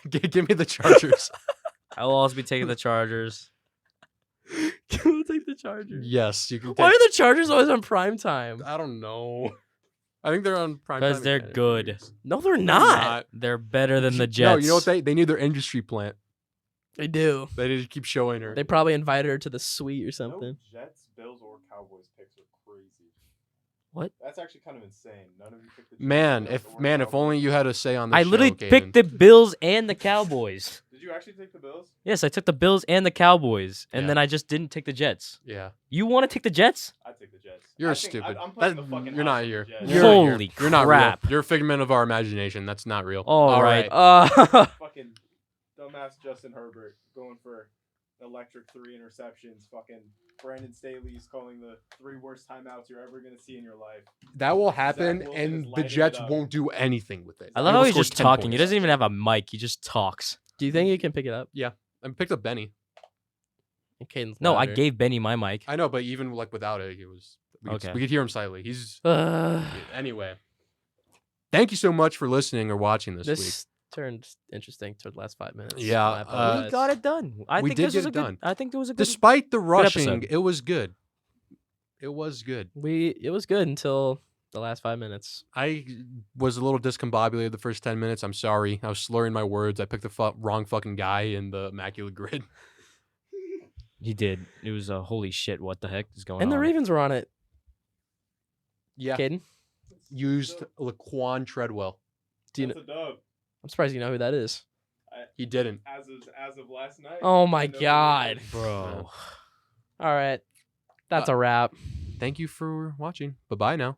Give me the Chargers. I will also be taking the Chargers. We'll take the Chargers. Yes, you can. Why are the Chargers always on prime time? I don't know. I think they're on prime Because time they're again. good. No, they're not. They're better than the No, Jets. you know what they need their industry plant. They do. They need to keep showing her. They probably invited her to the suite or No something. Jets, Bills, or Cowboys picks are crazy. What? That's actually kind of insane. None of you picked the Jets, Man, Bills, if or if only Cowboys. you had a say on this I show, literally Caden. picked the Bills and the Cowboys. Did you actually take the Bills? Yes, I took the Bills and the Cowboys, and Yeah. then I just didn't take the Jets. Yeah, You want to take the Jets? I take the Jets. you're I think stupid. I'm playing That- the fucking you're house not on the here. Jets. You're not here. Holy You're not crap. real. You're a figment of our imagination. That's not real. All right. Fucking dumbass Justin Herbert going for electric 3 interceptions. Fucking Brandon Staley's calling the 3 worst timeouts you're ever gonna see in your life. That will happen, Wilson and is the lighting Jets it up. won't do anything with it. I love They how will he's score just 10 talking. He points. doesn't even have a mic. He just talks. Do you think you can pick it up? I picked up Benny. And Caden's No, I louder. gave Benny my mic. I know, but even like without it, we Okay. could hear him slightly. He's Uh, anyway. Thank you so much for listening or watching this week. this turned interesting toward the last 5 minutes. Yeah, I apologize. We got it done. I we think did this get was a it good. done. I think it was a good. Despite the rushing, episode. it was good. It was good. It was good until the last 5 minutes. I was a little discombobulated the first 10 minutes. I'm sorry. I was slurring my words. I picked the wrong fucking guy in the Immaculate Grid. He did. It was a holy shit. What the heck is going And on? the Ravens were on it. Yeah. Caden, Used Laquan Treadwell. do you That's know? a dub. I'm surprised you know who that is. He didn't. As of last night. Oh I my know who it God. is. Bro. All right, that's a wrap. Thank you for watching. Bye-bye now.